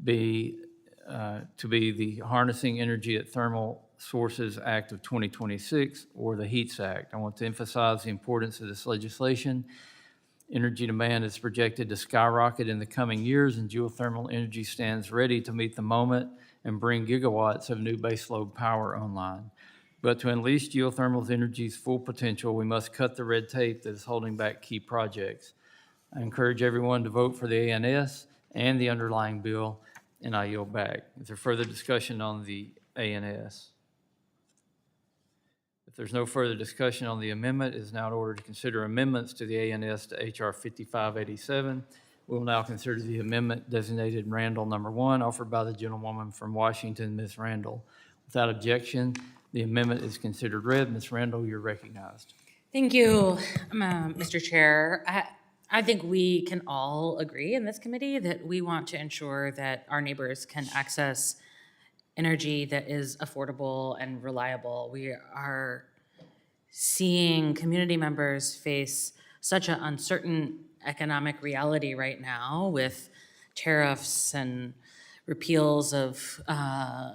S1: to be the Harnessing Energy at Thermal Sources Act of 2026 or the HEATS Act. I want to emphasize the importance of this legislation. Energy demand is projected to skyrocket in the coming years, and geothermal energy stands ready to meet the moment and bring gigawatts of new baseload power online. But to unleash geothermal energy's full potential, we must cut the red tape that is holding back key projects. I encourage everyone to vote for the ANS and the underlying bill, and I yield back. Is there further discussion on the ANS? If there's no further discussion on the amendment, it is now in order to consider amendments to the ANS to H.R. 5587. We will now consider the amendment designated Randall number 1, offered by the gentlewoman from Washington, Ms. Randall. Without objection, the amendment is considered read. Ms. Randall, you're recognized.
S5: Thank you, Mr. Chair. I think we can all agree in this committee that we want to ensure that our neighbors can access energy that is affordable and reliable. We are seeing community members face such an uncertain economic reality right now with tariffs and repeals of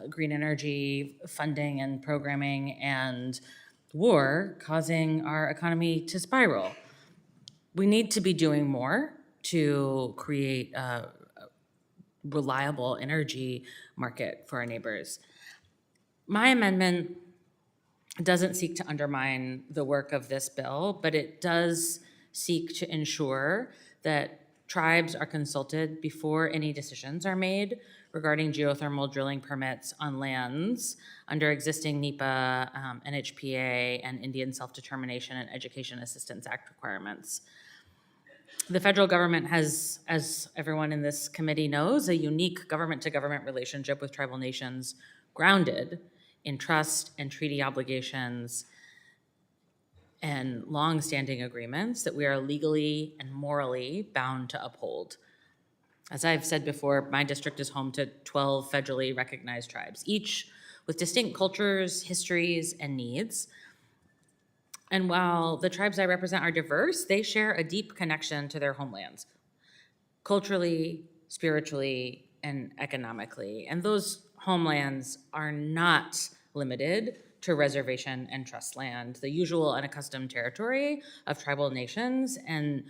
S5: green energy funding and programming and war causing our economy to spiral. We need to be doing more to create a reliable energy market for our neighbors. My amendment doesn't seek to undermine the work of this bill, but it does seek to ensure that tribes are consulted before any decisions are made regarding geothermal drilling permits on lands under existing NEPA, NHPA, and Indian Self-Determination and Education Assistance Act requirements. The federal government has, as everyone in this committee knows, a unique government-to-government relationship with tribal nations grounded in trust and treaty obligations and long-standing agreements that we are legally and morally bound to uphold. As I've said before, my district is home to 12 federally recognized tribes, each with distinct cultures, histories, and needs. And while the tribes I represent are diverse, they share a deep connection to their homelands, culturally, spiritually, and economically. And those homelands are not limited to reservation and trust land, the usual unaccustomed territory of tribal nations, and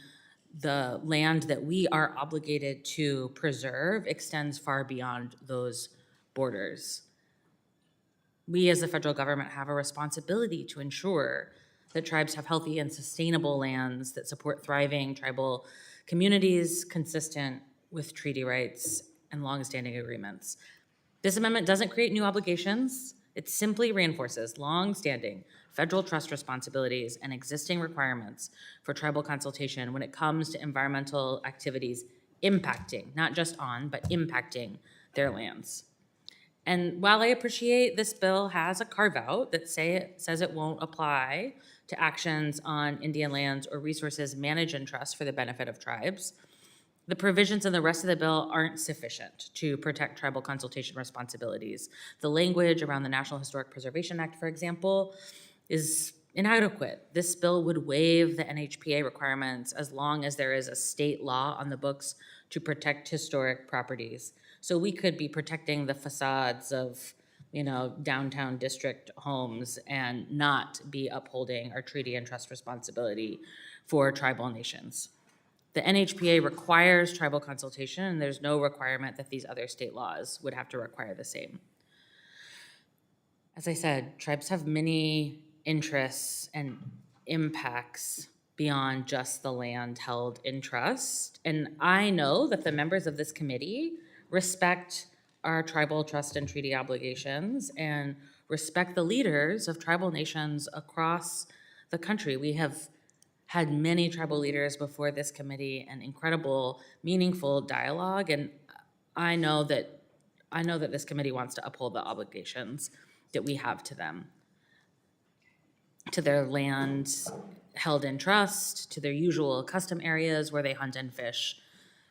S5: the land that we are obligated to preserve extends far beyond those borders. We as the federal government have a responsibility to ensure that tribes have healthy and sustainable lands that support thriving tribal communities consistent with treaty rights and longstanding agreements. This amendment doesn't create new obligations. It simply reinforces longstanding federal trust responsibilities and existing requirements for tribal consultation when it comes to environmental activities impacting, not just on, but impacting their lands. And while I appreciate this bill has a carve-out that says it won't apply to actions on Indian lands or resources managed in trust for the benefit of tribes, the provisions in the rest of the bill aren't sufficient to protect tribal consultation responsibilities. The language around the National Historic Preservation Act, for example, is inadequate. This bill would waive the NHPA requirements as long as there is a state law on the books to protect historic properties. So we could be protecting the facades of, downtown district homes and not be upholding our treaty and trust responsibility for tribal nations. The NHPA requires tribal consultation, and there's no requirement that these other state laws would have to require the same. As I said, tribes have many interests and impacts beyond just the land held in trust. And I know that the members of this committee respect our tribal trust and treaty obligations and respect the leaders of tribal nations across the country. We have had many tribal leaders before this committee and incredible, meaningful dialogue. And I know that this committee wants to uphold the obligations that we have to them, to their land held in trust, to their usual custom areas where they hunt and fish,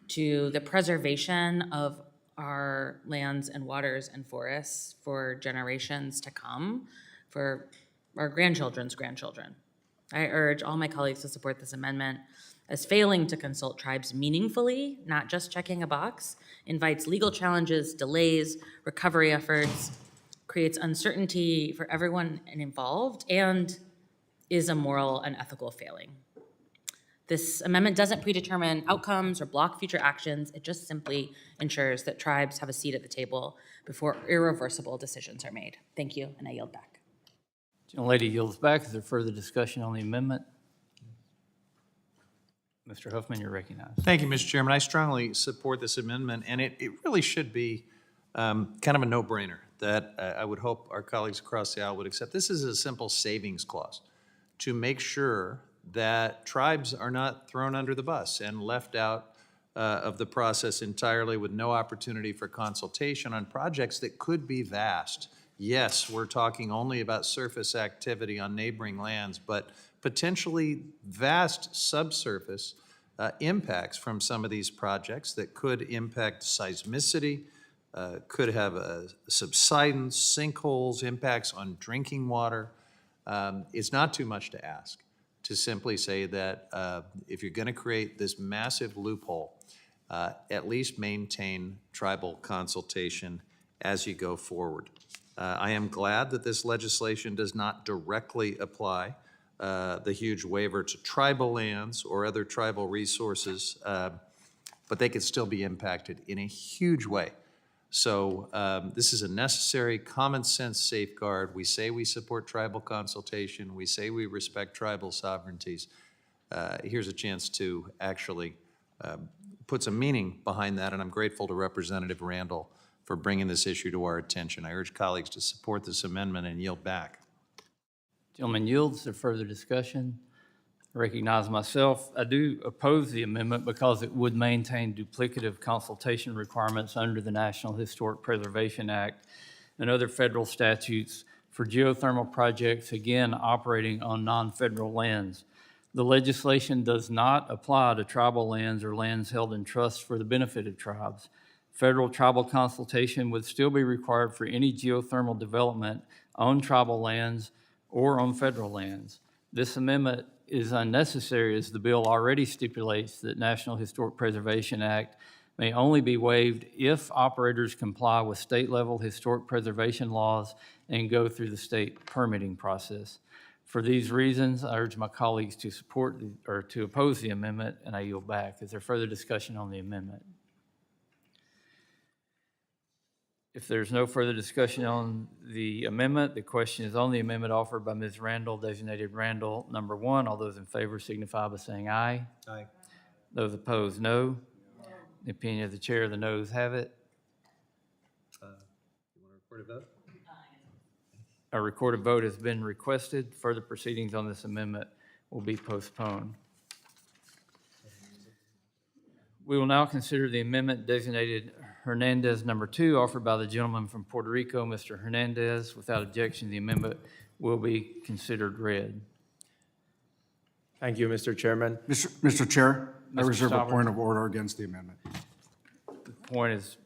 S5: to the preservation of our lands and waters and forests for generations to come, for our grandchildren's grandchildren. I urge all my colleagues to support this amendment, as failing to consult tribes meaningfully, not just checking a box, invites legal challenges, delays, recovery efforts, creates uncertainty for everyone involved, and is a moral and ethical failing. This amendment doesn't predetermine outcomes or block future actions. It just simply ensures that tribes have a seat at the table before irreversible decisions are made. Thank you, and I yield back.
S1: Gentlelady yields back. Is there further discussion on the amendment? Mr. Huffman, you're recognized.
S2: Thank you, Mr. Chairman. I strongly support this amendment, and it really should be kind of a no-brainer that I would hope our colleagues across the aisle would accept. This is a simple savings clause to make sure that tribes are not thrown under the bus and left out of the process entirely with no opportunity for consultation on projects that could be vast. Yes, we're talking only about surface activity on neighboring lands, but potentially vast subsurface impacts from some of these projects that could impact seismicity, could have subsidence, sinkholes, impacts on drinking water. It's not too much to ask to simply say that if you're going to create this massive loophole at least maintain tribal consultation as you go forward. I am glad that this legislation does not directly apply the huge waiver to tribal lands or other tribal resources, but they could still be impacted in a huge way. So this is a necessary common sense safeguard. We say we support tribal consultation. We say we respect tribal sovereignties. Here's a chance to actually put some meaning behind that, and I'm grateful to Representative Randall for bringing this issue to our attention. I urge colleagues to support this amendment and yield back.
S1: Gentleman yields. There further discussion? I recognize myself. I do oppose the amendment because it would maintain duplicative consultation requirements under the National Historic Preservation Act and other federal statutes for geothermal projects, again, operating on non-federal lands. The legislation does not apply to tribal lands or lands held in trust for the benefit of tribes. Federal tribal consultation would still be required for any geothermal development on tribal lands or on federal lands. This amendment is unnecessary as the bill already stipulates that National Historic Preservation Act may only be waived if operators comply with state-level historic preservation laws and go through the state permitting process. For these reasons, I urge my colleagues to support or to oppose the amendment, and I yield back. Is there further discussion on the amendment? If there's no further discussion on the amendment, the question is on the amendment offered by Ms. Randall, designated Randall number 1. All those in favor signify by saying aye.
S2: Aye.
S1: Those opposed, no. In the opinion of the chair, the noes have it.
S2: You want to record a vote?
S1: A recorded vote has been requested. Further proceedings on this amendment will be postponed. We will now consider the amendment designated Hernandez number 2, offered by the gentleman from Puerto Rico, Mr. Hernandez. Without objection, the amendment will be considered read.
S6: Thank you, Mr. Chairman.
S4: Mr. Chair, I
S1: Mr.
S4: reserve a
S1: Stauber.
S4: point of order against the amendment.
S1: The point has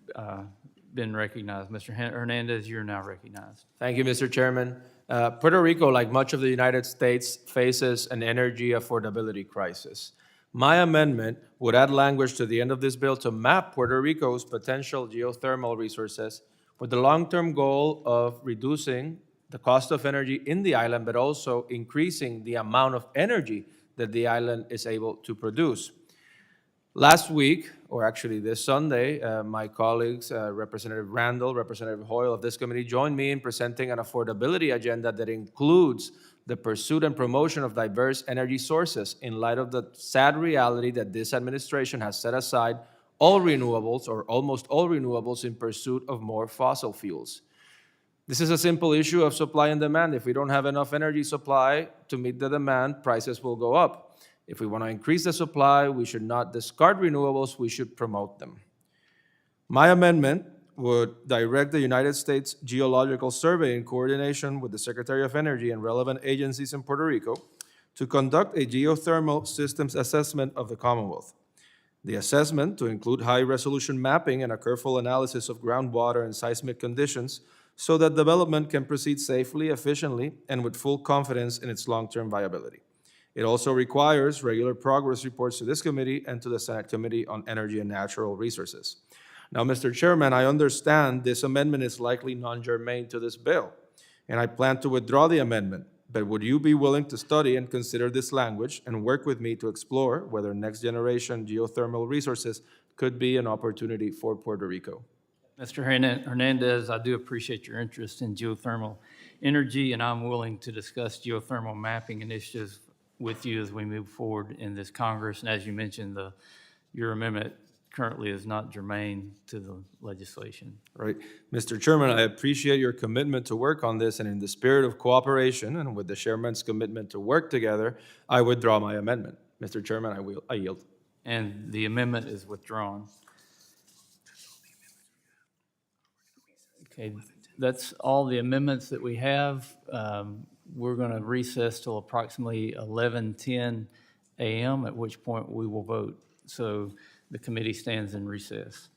S1: been recognized. Mr. Hernandez, you're now recognized.
S6: Thank you, Mr. Chairman. Puerto Rico, like much of the United States, faces an energy affordability crisis. My amendment would add language to the end of this bill to map Puerto Rico's potential geothermal resources with the long-term goal of reducing the cost of energy in the island, but also increasing the amount of energy that the island is able to produce. Last week, or actually this Sunday, my colleagues, Representative Randall, Representative Hoyle of this committee, joined me in presenting an affordability agenda that includes the pursuit and promotion of diverse energy sources in light of the sad reality that this administration has set aside all renewables or almost all renewables in pursuit of more fossil fuels. This is a simple issue of supply and demand. If we don't have enough energy supply to meet the demand, prices will go up. If we want to increase the supply, we should not discard renewables, we should promote them. My amendment would direct the United States Geological Survey in coordination with the Secretary of Energy and relevant agencies in Puerto Rico to conduct a geothermal systems assessment of the Commonwealth. The assessment, to include high-resolution mapping and a careful analysis of groundwater and seismic conditions so that development can proceed safely, efficiently, and with full confidence in its long-term viability. It also requires regular progress reports to this committee and to the Senate Committee on Energy and Natural Resources. Now, Mr. Chairman, I understand this amendment is likely non-germane to this bill, and I plan to withdraw the amendment. But would you be willing to study and consider this language and work with me to explore whether next-generation geothermal resources could be an opportunity for Puerto Rico?
S1: Mr. Hernandez, I do appreciate your interest in geothermal energy, and I'm willing to discuss geothermal mapping initiatives with you as we move forward in this Congress. And as you mentioned, your amendment currently is not germane to the legislation.
S6: Right. Mr. Chairman, I appreciate your commitment to work on this, and in the spirit of cooperation and with the chairman's commitment to work together, I withdraw my amendment. Mr. Chairman, I yield.
S1: And the amendment is withdrawn. Okay, that's all the amendments that we have. We're going to recess till approximately 11:10 a.m., at which point we will vote. So the committee stands in recess.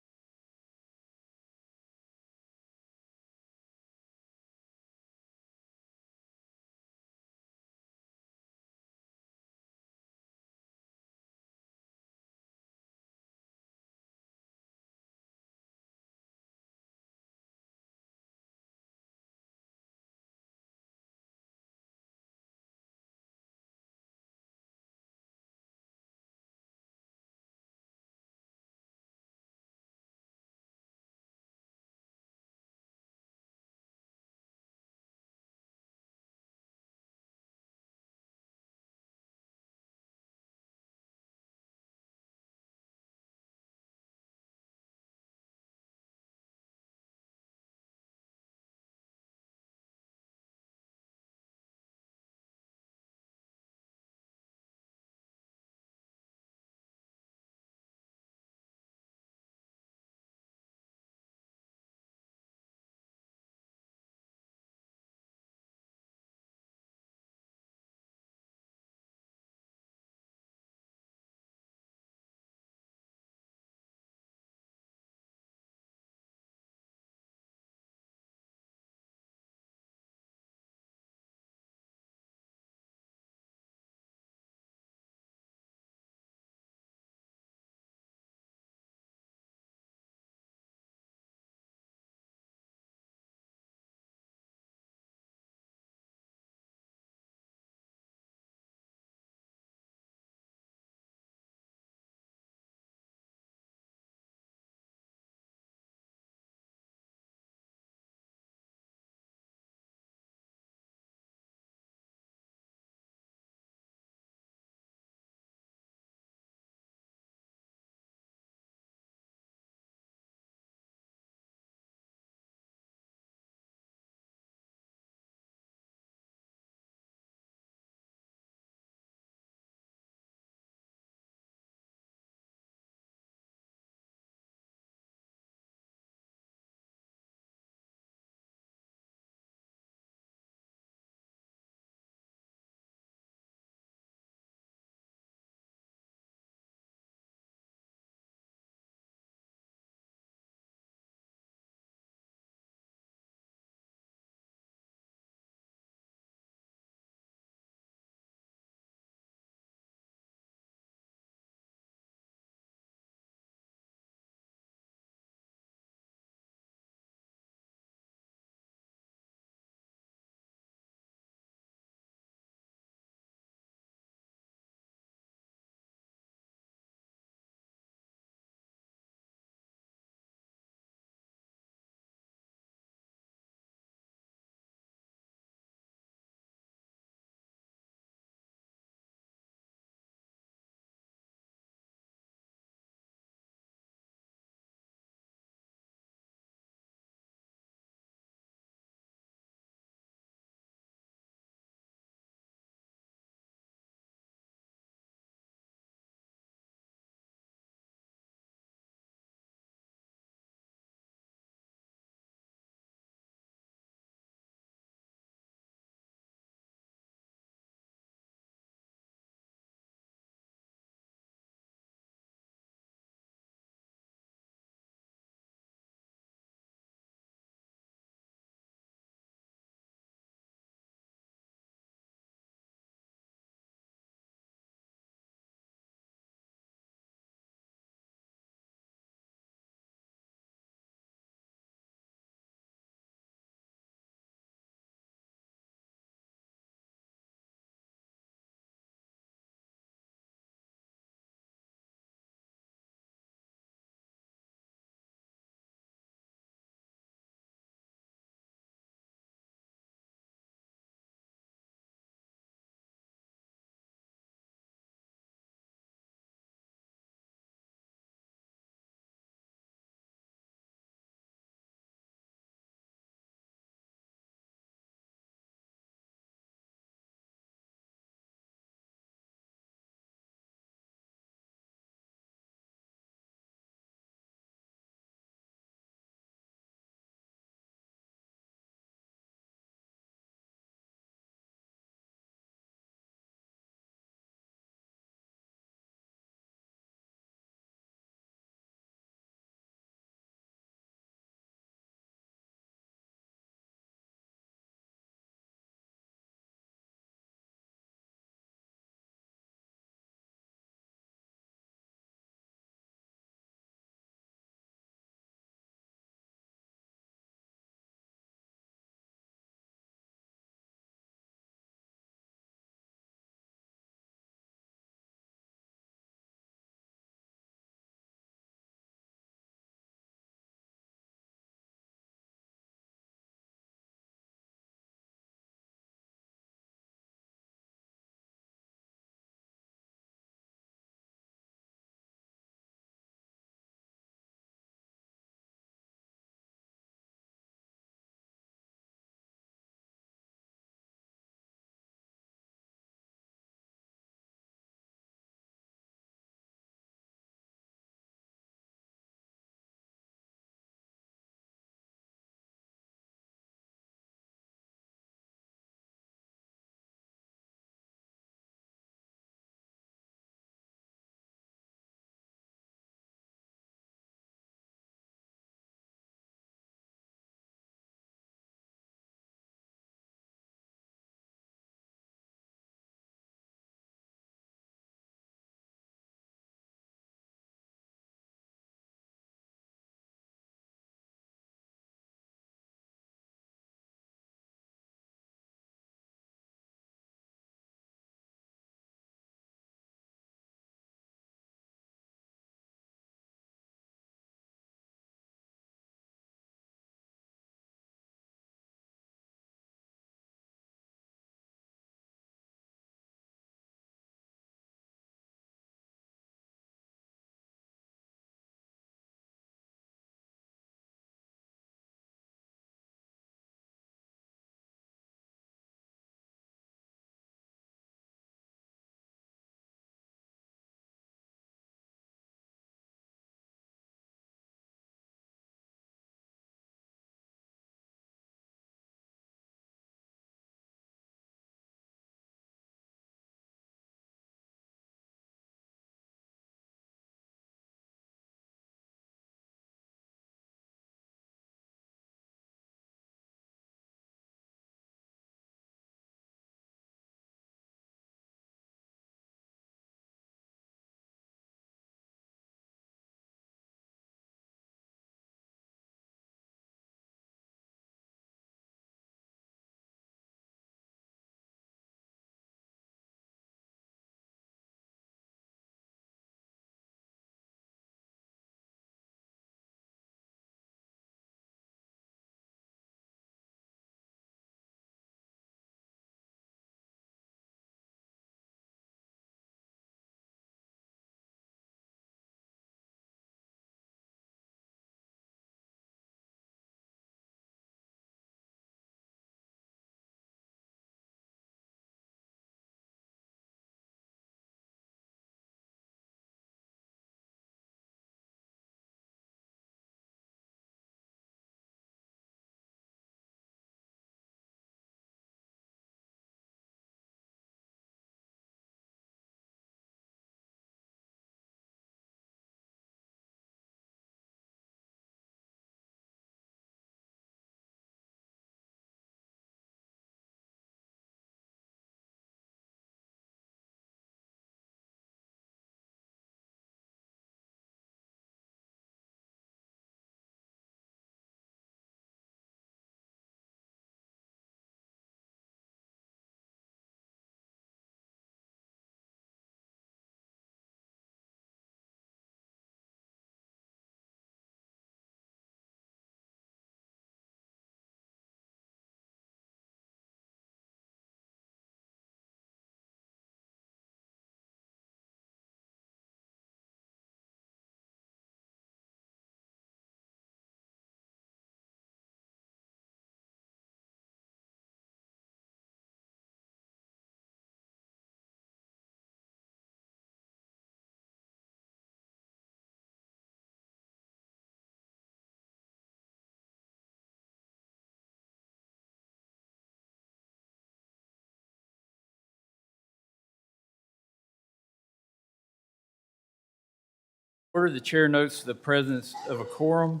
S1: Order, the chair notes the presence of a quorum.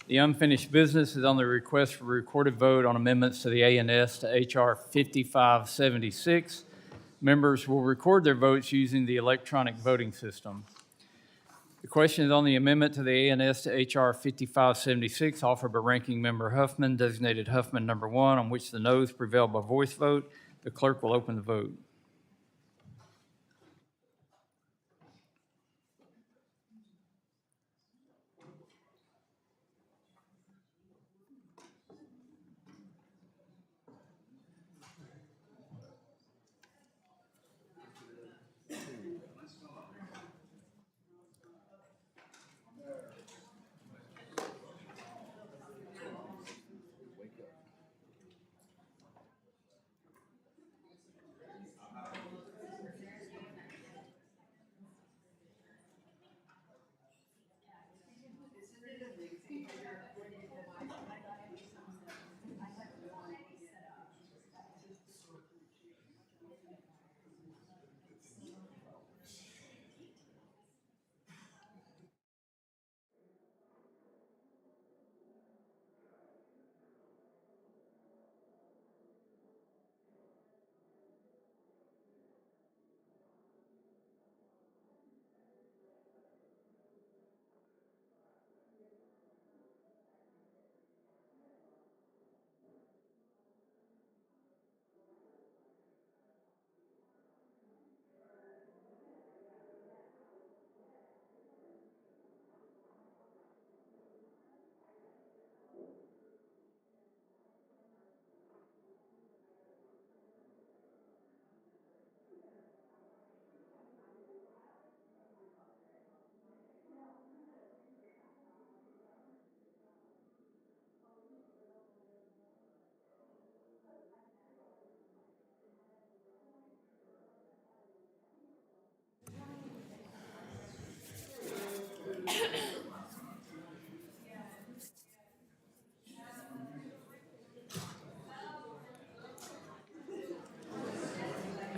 S1: The unfinished business is on the request for recorded vote on amendments to the ANS to H.R. 5576. Members will record their votes using the electronic voting system. The question is on the amendment to the ANS to H.R. 5576 offered by Ranking Member Huffman, designated Huffman number 1, on which the noes prevailed by voice vote. The clerk will open the vote.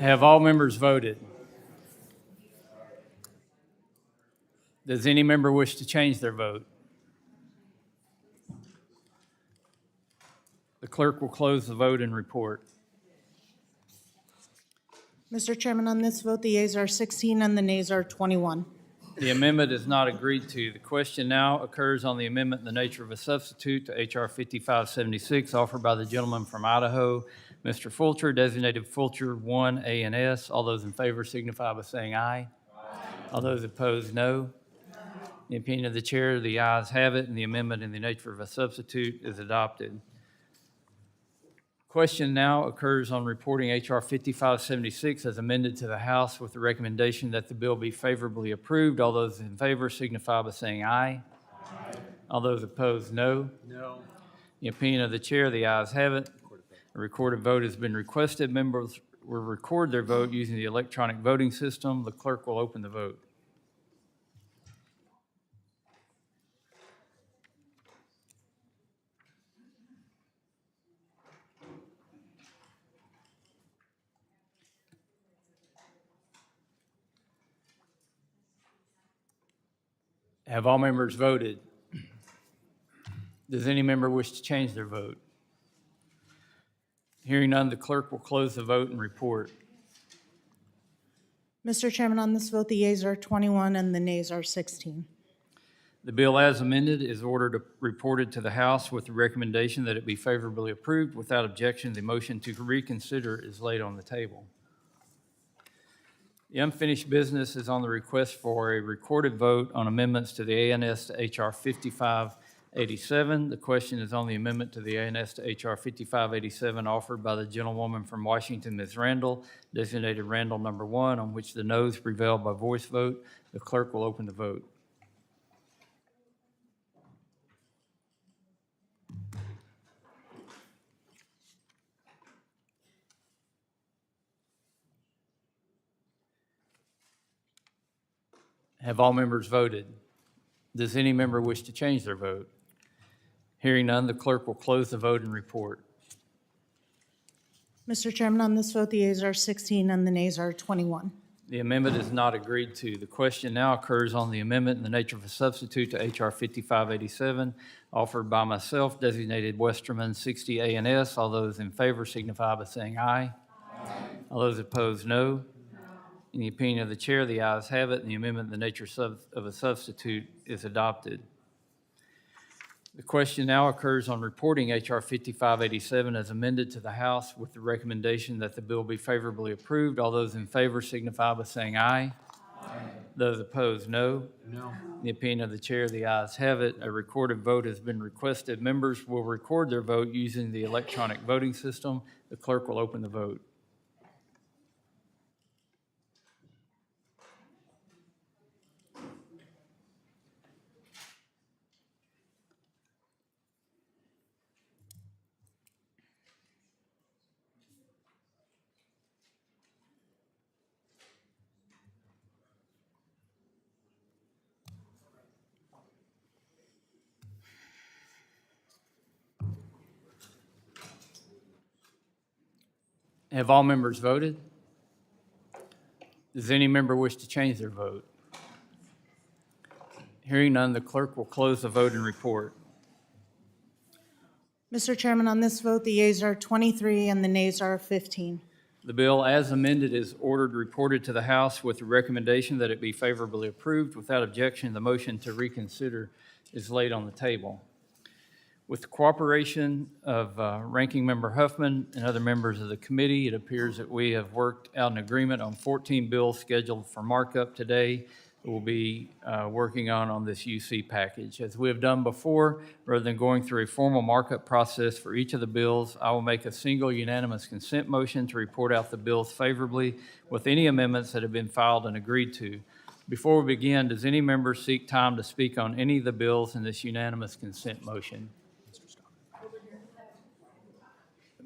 S1: Have all members voted? Does any member wish to change their vote? The clerk will close the vote and report.
S7: Mr. Chairman, on this vote, the yeas are 16 and the nays are 21.
S1: The amendment is not agreed to. The question now occurs on the amendment in the nature of a substitute to H.R. 5576 offered by the gentleman from Idaho, Mr. Fulcher, designated Fulcher 1 ANS. All those in favor signify by saying aye. All those opposed, no. In the opinion of the chair, the ayes have it, and the amendment in the nature of a substitute is adopted. Question now occurs on reporting H.R. 5576 as amended to the House with the recommendation that the bill be favorably approved. All those in favor signify by saying aye. All those opposed, no.
S2: No.
S1: In the opinion of the chair, the ayes have it. A recorded vote has been requested. Members will record their vote using the electronic voting system. The clerk will open the vote. Have all members voted? Does any member wish to change their vote? Hearing none, the clerk will close the vote and report.
S7: Mr. Chairman, on this vote, the yeas are 21 and the nays are 16.
S1: The bill as amended is reported to the House with the recommendation that it be favorably approved. Without objection, the motion to reconsider is laid on the table. The unfinished business is on the request for a recorded vote on amendments to the ANS to H.R. 5587. The question is on the amendment to the ANS to H.R. 5587 offered by the gentlewoman from Washington, Ms. Randall, designated Randall number 1, on which the noes prevailed by voice vote. The clerk will open the vote. Have all members voted? Does any member wish to change their vote? Hearing none, the clerk will close the vote and report.
S7: Mr. Chairman, on this vote, the yeas are 16 and the nays are 21.
S1: The amendment is not agreed to. The question now occurs on the amendment in the nature of a substitute to H.R. 5587, offered by myself, designated Westerman 60 A&S. All those in favor signify by saying aye. All those opposed, no. In the opinion of the chair, the ayes have it, and the amendment in the nature of a substitute is adopted. The question now occurs on reporting H.R. 5587 as amended to the House with the recommendation that the bill be favorably approved. All those in favor signify by saying aye. Those opposed, no. No. In the opinion of the chair, the ayes have it. A recorded vote has been requested. Members will record their vote using the electronic voting system. The clerk will open the vote. Have all members voted? Does any member wish to change their vote? Hearing none, the clerk will close the vote and report.
S7: Mr. Chairman, on this vote, the yeas are 23 and the nays are 15.
S1: The bill as amended is ordered reported to the House with the recommendation that it be favorably approved. Without objection, the motion to reconsider is laid on the table. With the cooperation of Ranking Member Huffman and other members of the committee, it appears that we have worked out an agreement on 14 bills scheduled for markup today. We'll be working on this UC package. As we have done before, rather than going through a formal markup process for each of the bills, I will make a single unanimous consent motion to report out the bills favorably with any amendments that have been filed and agreed to. Before we begin, does any member seek time to speak on any of the bills in this unanimous consent motion?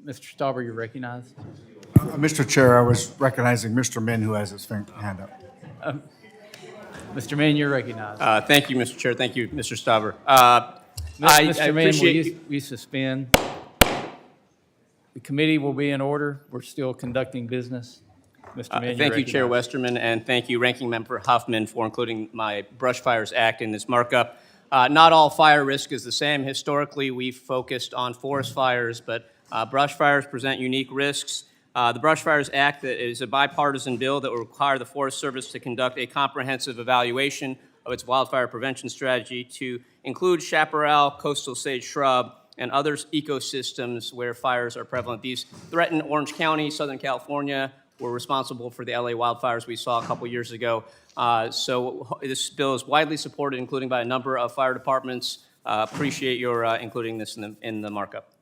S1: Mr. Stauber, you're recognized.
S4: Mr. Chair, I was recognizing Mr. Min, who has his hand up.
S1: Mr. Mann, you're recognized.
S8: Thank you, Mr. Chair. Thank you, Mr. Stauber.
S1: Mr. Mann, will you suspend? The committee will be in order. We're still conducting business. Mr. Mann,
S8: Thank you, Chair Westerman, and thank you, Ranking Member Huffman, for including my Brush Fires Act in this markup. Not all fire risk is the same. Historically, we've focused on forest fires, but brush fires present unique risks. The Brush Fires Act is a bipartisan bill that will require the Forest Service to conduct a comprehensive evaluation of its wildfire prevention strategy to include chaparral, coastal sage shrub, and other ecosystems where fires are prevalent. These threaten Orange County, Southern California, were responsible for the LA wildfires we saw a couple years ago. So this bill is widely supported, including by a number of fire departments. Appreciate your including this in the markup.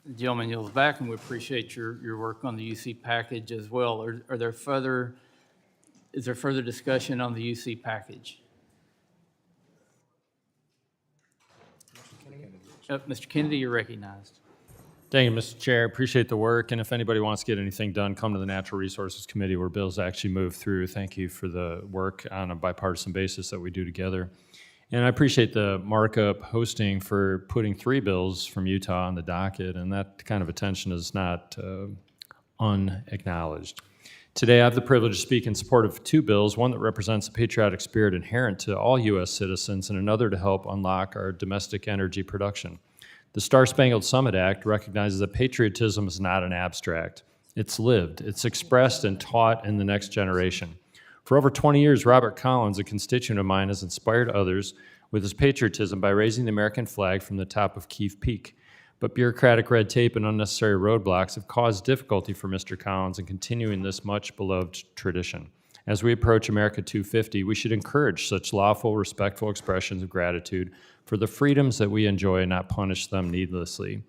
S1: The gentleman yields back, and we appreciate your work on the UC package as well. Is there further discussion on the UC package? Mr. Kennedy, you're recognized.
S9: Thank you, Mr. Chair. Appreciate the work. And if anybody wants to get anything done, come to the Natural Resources Committee where bills actually move through. Thank you for the work on a bipartisan basis that we do together. And I appreciate the markup hosting for putting 3 bills from Utah on the docket, and that kind of attention is not unacknowledged. Today, I have the privilege to speak in support of 2 bills, one that represents a patriotic spirit inherent to all U.S. citizens, and another to help unlock our domestic energy production. The Star-Spangled Summit Act recognizes that patriotism is not an abstract. It's lived, it's expressed and taught in the next generation. For over 20 years, Robert Collins, a constituent of mine, has inspired others with his patriotism by raising the American flag from the top of Keefe Peak. But bureaucratic red tape and unnecessary roadblocks have caused difficulty for Mr. Collins in continuing this much-beloved tradition. As we approach America 250, we should encourage such lawful, respectful expressions of gratitude for the freedoms that we enjoy and not punish them needlessly.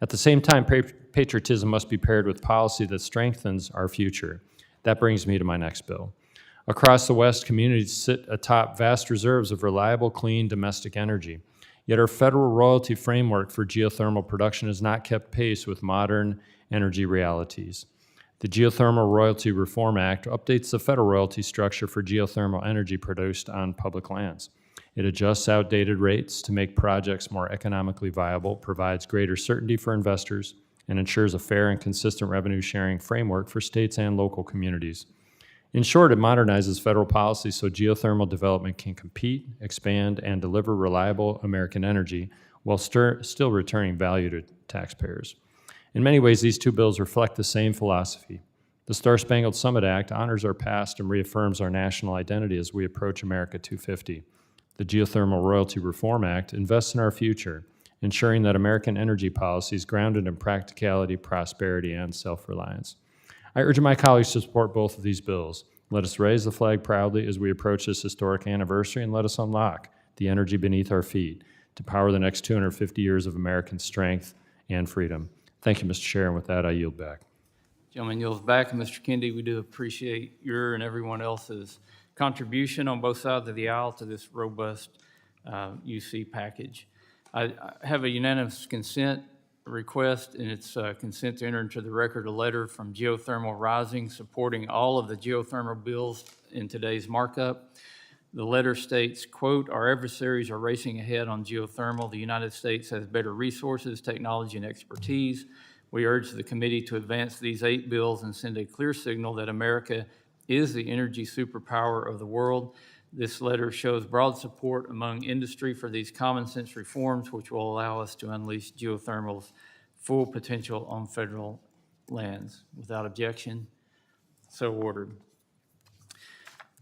S9: At the same time, patriotism must be paired with policy that strengthens our future. That brings me to my next bill. Across the West, communities sit atop vast reserves of reliable, clean domestic energy. Yet our federal royalty framework for geothermal production has not kept pace with modern energy realities. The Geothermal Royalty Reform Act updates the federal royalty structure for geothermal energy produced on public lands. It adjusts outdated rates to make projects more economically viable, provides greater certainty for investors, and ensures a fair and consistent revenue sharing framework for states and local communities. In short, it modernizes federal policy so geothermal development can compete, expand, and deliver reliable American energy while still returning value to taxpayers. In many ways, these two bills reflect the same philosophy. The Star-Spangled Summit Act honors our past and reaffirms our national identity as we approach America 250. The Geothermal Royalty Reform Act invests in our future, ensuring that American energy policy is grounded in practicality, prosperity, and self-reliance. I urge my colleagues to support both of these bills. Let us raise the flag proudly as we approach this historic anniversary, and let us unlock the energy beneath our feet to power the next 250 years of American strength and freedom. Thank you, Mr. Chair, and with that, I yield back.
S1: Gentleman yields back, and Mr. Kendi, we do appreciate your and everyone else's contribution on both sides of the aisle to this robust UC package. I have a unanimous consent request, and it's consent to enter into the record a letter from Geothermal Rising supporting all of the geothermal bills in today's markup. The letter states, quote, "Our adversaries are racing ahead on geothermal. The United States has better resources, technology, and expertise. We urge the committee to advance these 8 bills and send a clear signal that America is the energy superpower of the world. This letter shows broad support among industry for these common sense reforms, which will allow us to unleash geothermal's full potential on federal lands." Without objection, so ordered.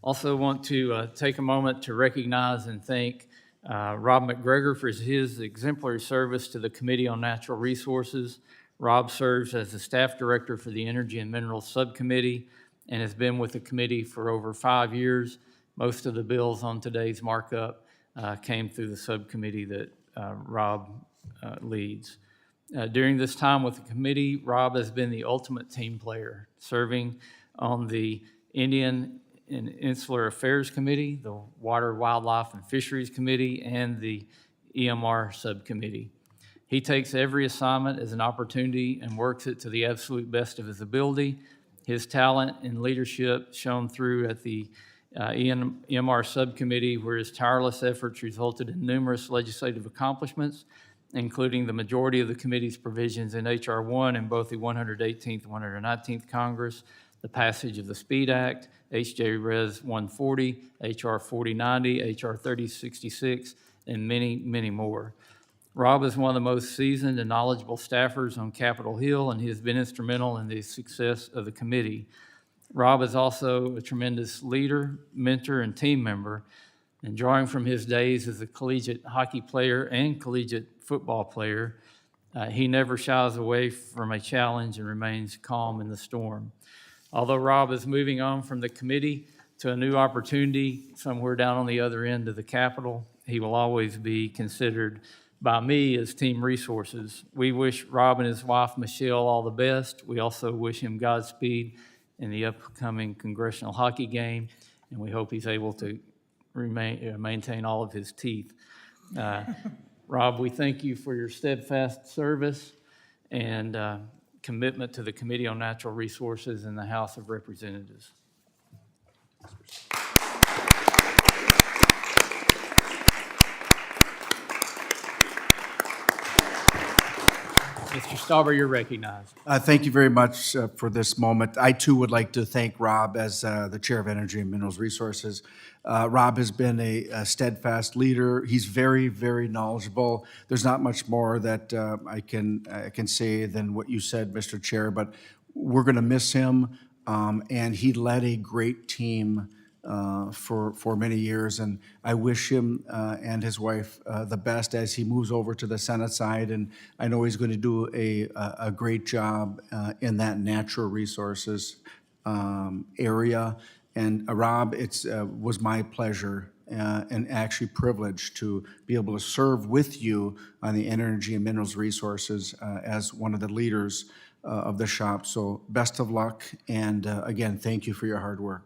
S1: Also want to take a moment to recognize and thank Rob McGregor for his exemplary service to the Committee on Natural Resources. Rob serves as the staff director for the Energy and Minerals Subcommittee and has been with the committee for over 5 years. Most of the bills on today's markup came through the subcommittee that Rob leads. During this time with the committee, Rob has been the ultimate team player, serving on the Indian and Insular Affairs Committee, the Water, Wildlife, and Fisheries Committee, and the EMR Subcommittee. He takes every assignment as an opportunity and works it to the absolute best of his ability. His talent and leadership shone through at the EMR Subcommittee, where his tireless efforts resulted in numerous legislative accomplishments, including the majority of the committee's provisions in H.R. 1 in both the 118th and 119th Congress, the passage of the SPEED Act, H.J. Res. 140, H.R. 4090, H.R. 3066, and many, many more. Rob is one of the most seasoned and knowledgeable staffers on Capitol Hill, and he has been instrumental in the success of the committee. Rob is also a tremendous leader, mentor, and team member, and drawing from his days as a collegiate hockey player and collegiate football player, he never shies away from a challenge and remains calm in the storm. Although Rob is moving on from the committee to a new opportunity somewhere down on the other end of the Capitol, he will always be considered by me as team resources. We wish Rob and his wife, Michelle, all the best. We also wish him Godspeed in the upcoming congressional hockey game, and we hope he's able to maintain all of his teeth. Rob, we thank you for your steadfast service and commitment to the Committee on Natural Resources in the House of Representatives. Mr. Stauber, you're recognized.
S4: Thank you very much for this moment. I, too, would like to thank Rob as the Chair of Energy and Minerals Resources. Rob has been a steadfast leader. He's very, very knowledgeable. There's not much more that I can say than what you said, Mr. Chair, but we're going to miss him, and he led a great team for many years, and I wish him and his wife the best as he moves over to the Senate side, and I know he's going to do a great job in that natural resources area. And Rob, it was my pleasure and actually privilege to be able to serve with you on the Energy and Minerals Resources as one of the leaders of the shop. So best of luck, and again, thank you for your hard work.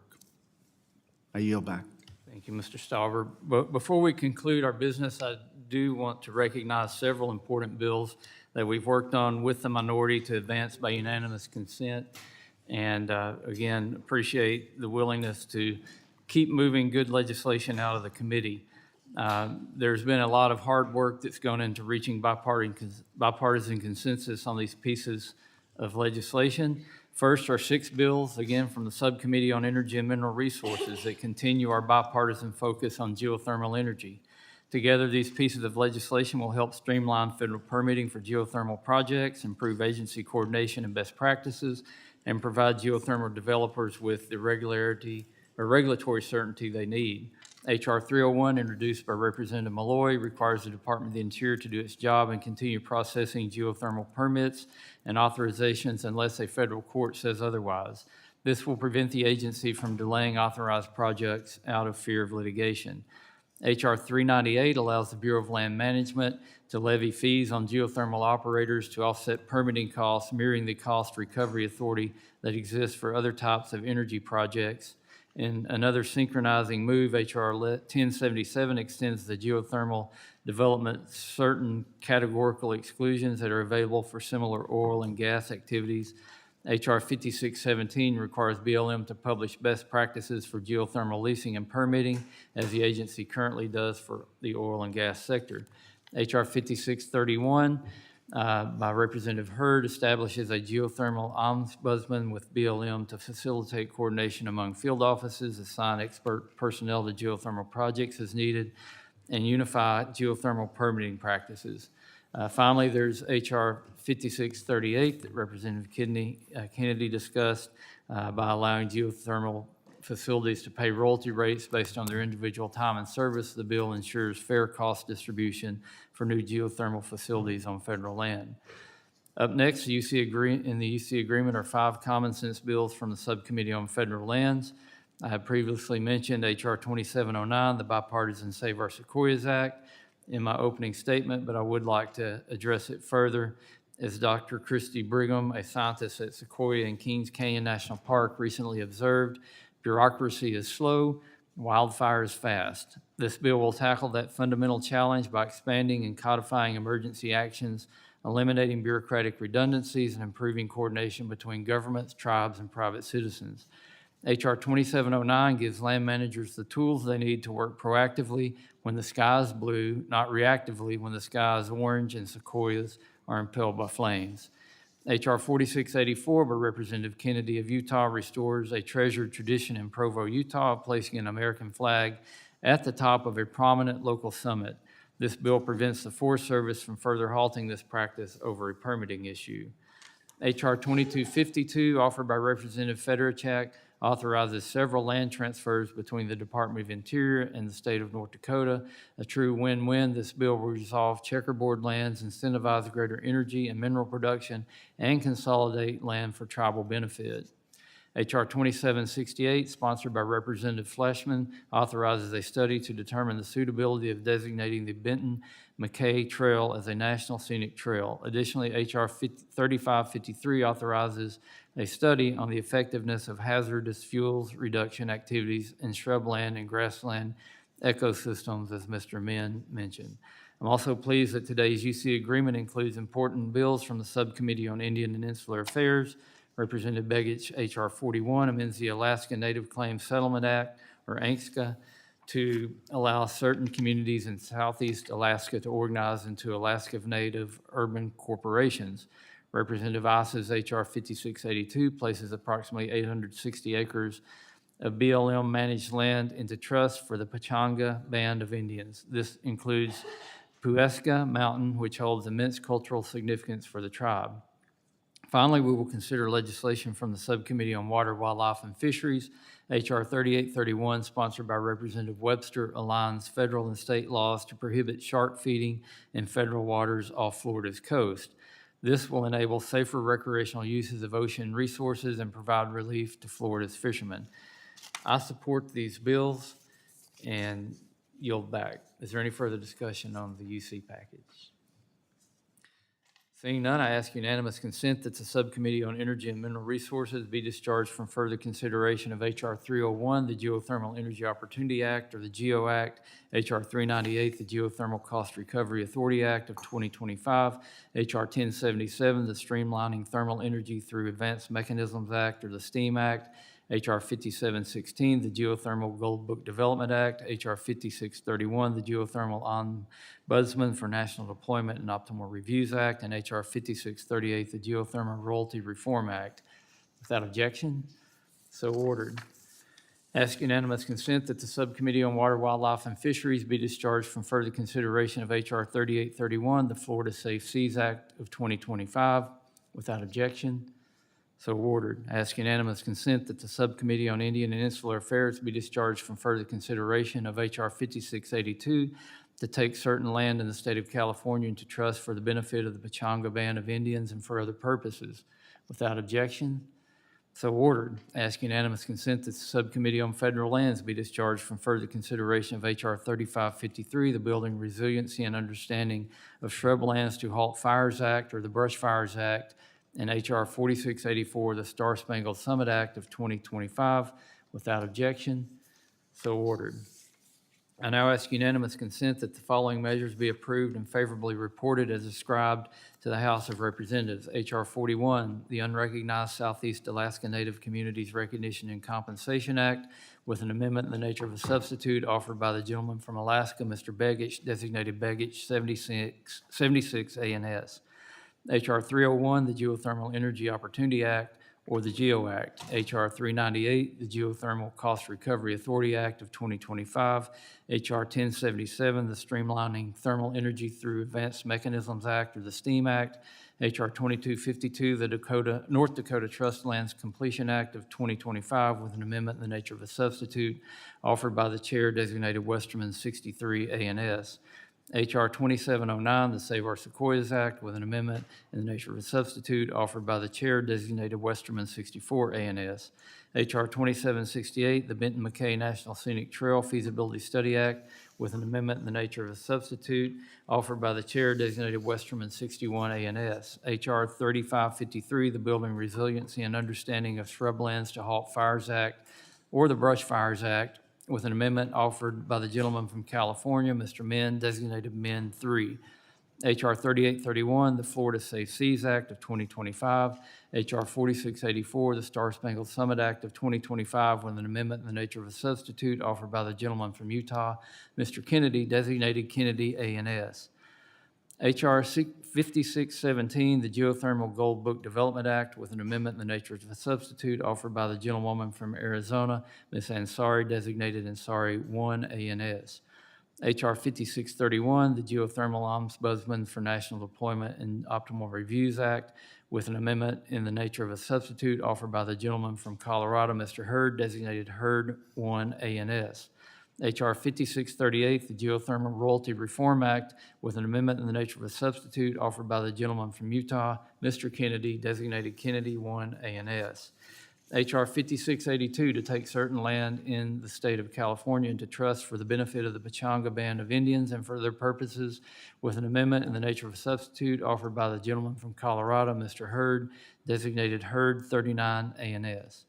S4: I yield back.
S1: Thank you, Mr. Stauber. But before we conclude our business, I do want to recognize several important bills that we've worked on with the minority to advance by unanimous consent. And again, appreciate the willingness to keep moving good legislation out of the committee. There's been a lot of hard work that's gone into reaching bipartisan consensus on these pieces of legislation. First are 6 bills, again from the Subcommittee on Energy and Mineral Resources, that continue our bipartisan focus on geothermal energy. Together, these pieces of legislation will help streamline federal permitting for geothermal projects, improve agency coordination and best practices, and provide geothermal developers with the regulatory certainty they need. H.R. 301, introduced by Representative Maloy, requires the Department of the Interior to do its job and continue processing geothermal permits and authorizations unless a federal court says otherwise. This will prevent the agency from delaying authorized projects out of fear of litigation. H.R. 398 allows the Bureau of Land Management to levy fees on geothermal operators to offset permitting costs, mirroring the cost recovery authority that exists for other types of energy projects. In another synchronizing move, H.R. 1077 extends the geothermal development certain categorical exclusions that are available for similar oil and gas activities. H.R. 5617 requires BLM to publish best practices for geothermal leasing and permitting, as the agency currently does for the oil and gas sector. H.R. 5631 by Representative Hurd establishes a geothermal ombudsman with BLM to facilitate coordination among field offices, assign expert personnel to geothermal projects as needed, and unify geothermal permitting practices. Finally, there's H.R. 5638 that Representative Kennedy discussed by allowing geothermal facilities to pay royalty rates based on their individual time and service. The bill ensures fair cost distribution for new geothermal facilities on federal land. Up next, in the UC agreement are 5 common sense bills from the Subcommittee on Federal Lands. I have previously mentioned H.R. 2709, the Bipartisan Save Our Sequoias Act, in my opening statement, but I would like to address it further. As Dr. Christy Brigham, a scientist at Sequoia and Kings Canyon National Park, recently observed, bureaucracy is slow, wildfire is fast. This bill will tackle that fundamental challenge by expanding and codifying emergency actions, eliminating bureaucratic redundancies, and improving coordination between governments, tribes, and private citizens. H.R. 2709 gives land managers the tools they need to work proactively when the sky is blue, not reactively when the sky is orange and sequoias are impelled by flames. H.R. 4684 by Representative Kennedy of Utah restores a treasured tradition in Provo, Utah, of placing an American flag at the top of a prominent local summit. This bill prevents the Forest Service from further halting this practice over a permitting issue. H.R. 2252, offered by Representative Fedorchak, authorizes several land transfers between the Department of Interior and the state of North Dakota. A true win-win, this bill will resolve checkerboard lands, incentivize greater energy and mineral production, and consolidate land for tribal benefit. H.R. 2768, sponsored by Representative Fleischmann, authorizes a study to determine the suitability of designating the Benton MacKaye Trail as a national scenic trail. Additionally, H.R. 3553 authorizes a study on the effectiveness of hazardous fuels reduction activities in shrubland and grassland ecosystems, as Mr. Min mentioned. I'm also pleased that today's UC agreement includes important bills from the Subcommittee on Indian and Insular Affairs. Representative Begich, H.R. 41, amends the Alaska Native Claims Settlement Act, or ANCSA, to allow certain communities in southeast Alaska to organize into Alaska Native urban corporations. Representative Ice's H.R. 5682 places approximately 860 acres of BLM-managed land into trust for the Pechanga Band of Indians. This includes Puesca Mountain, which holds immense cultural significance for the tribe. Finally, we will consider legislation from the Subcommittee on Water, Wildlife, and Fisheries. H.R. 3831, sponsored by Representative Webster, aligns federal and state laws to prohibit shark feeding in federal waters off Florida's coast. This will enable safer recreational uses of ocean resources and provide relief to Florida's fishermen. I support these bills and yield back. Is there any further discussion on the UC package? Seeing none, I ask unanimous consent that the Subcommittee on Energy and Mineral Resources be discharged from further consideration of H.R. 301, the Geothermal Energy Opportunity Act, or the GEO Act, H.R. 398, the Geothermal Cost Recovery Authority Act of 2025, H.R. 1077, the Streamlining Thermal Energy Through Advanced Mechanisms Act, or the STEAM Act, H.R. 5716, the Geothermal Gold Book Development Act, H.R. 5631, the Geothermal Ombudsman for National Deployment and Optimal Reviews Act, and H.R. 5638, the Geothermal Royalty Reform Act. Without objection, so ordered. Ask unanimous consent that the Subcommittee on Water, Wildlife, and Fisheries be discharged from further consideration of H.R. 3831, the Florida Safe Seas Act of 2025. Without objection, so ordered. Ask unanimous consent that the Subcommittee on Indian and Insular Affairs be discharged from further consideration of H.R. 5682 to take certain land in the state of California into trust for the benefit of the Pechanga Band of Indians and for other purposes. Without objection, so ordered. Ask unanimous consent that the Subcommittee on Federal Lands be discharged from further consideration of H.R. 3553, the Building Resiliency and Understanding of Shrublands to Halt Fires Act or the Brush Fires Act, and H.R. 4684, the Star Spangled Summit Act of 2025. Without objection, so ordered. I now ask unanimous consent that the following measures be approved and favorably reported as described to the House of Representatives. H.R. 41, the Unrecognized Southeast Alaska Native Communities Recognition and Compensation Act, with an amendment in the nature of a substitute offered by the gentleman from Alaska, Mr. Begich, designated Begich 76 ANS. H.R. 301, the Geothermal Energy Opportunity Act, or the GEO Act. H.R. 398, the Geothermal Cost Recovery Authority Act of 2025. H.R. 1077, the Streamlining Thermal Energy Through Advanced Mechanisms Act, or the STEAM Act. H.R. 2252, the North Dakota Trust Lands Completion Act of 2025, with an amendment in the nature of a substitute offered by the chair, designated Westerman 63 ANS. H.R. 2709, the Save Our Sequoias Act, with an amendment in the nature of a substitute offered by the chair, designated Westerman 64 ANS. H.R. 2768, the Benton MacKaye National Scenic Trail Feasibility Study Act, with an amendment in the nature of a substitute offered by the chair, designated Westerman 61 ANS. H.R. 3553, the Building Resiliency and Understanding of Shrublands to Halt Fires Act, or the Brush Fires Act, with an amendment offered by the gentleman from California, Mr. Min, designated Min 3. H.R. 3831, the Florida Safe Seas Act of 2025. H.R. 4684, the Star Spangled Summit Act of 2025, with an amendment in the nature of a substitute offered by the gentleman from Utah, Mr. Kennedy, designated Kennedy ANS. H.R. 5617, the Geothermal Gold Book Development Act, with an amendment in the nature of a substitute offered by the gentlewoman from Arizona, Ms. Ansari, designated Ansari 1 ANS. H.R. 5631, the Geothermal Ombudsman for National Deployment and Optimal Reviews Act, with an amendment in the nature of a substitute offered by the gentleman from Colorado, Mr. Hurd, designated Hurd 1 ANS. H.R. 5638, the Geothermal Royalty Reform Act, with an amendment in the nature of a substitute offered by the gentleman from Utah, Mr. Kennedy, designated Kennedy 1 ANS. H.R. 5682, to take certain land in the state of California into trust for the benefit of the Pechanga Band of Indians and for other purposes, with an amendment in the nature of a substitute offered by the gentleman from Colorado, Mr. Hurd, designated Hurd 39 ANS.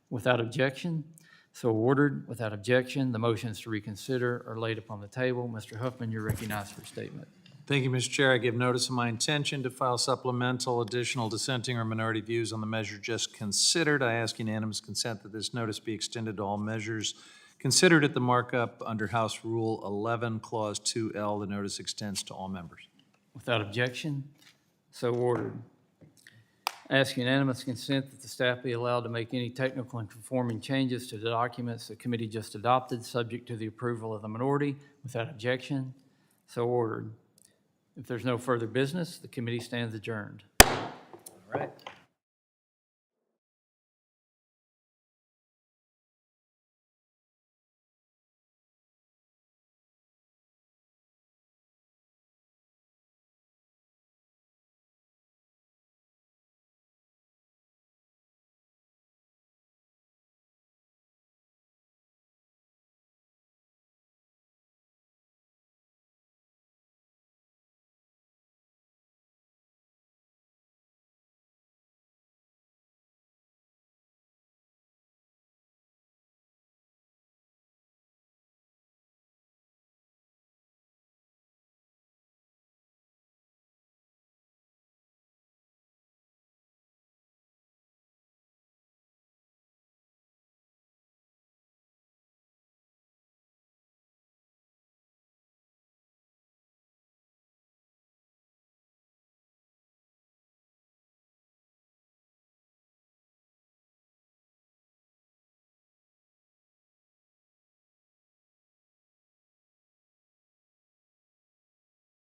S1: Without objection, so ordered. Without objection, the motions to reconsider are laid upon the table. Mr. Huffman, you're recognized for a statement.
S2: Thank you, Mr. Chair. I give notice of my intention to file supplemental, additional, dissenting, or minority views on the measure just considered. I ask unanimous consent that this notice be extended to all measures considered at the markup under House Rule 11, Clause 2L. The notice extends to all members.
S1: Without objection, so ordered. Ask unanimous consent that the staff be allowed to make any technical and conforming changes to the documents the committee just adopted, subject to the approval of the minority. Without objection, so ordered. If there's no further business, the committee stands adjourned.
S2: All right.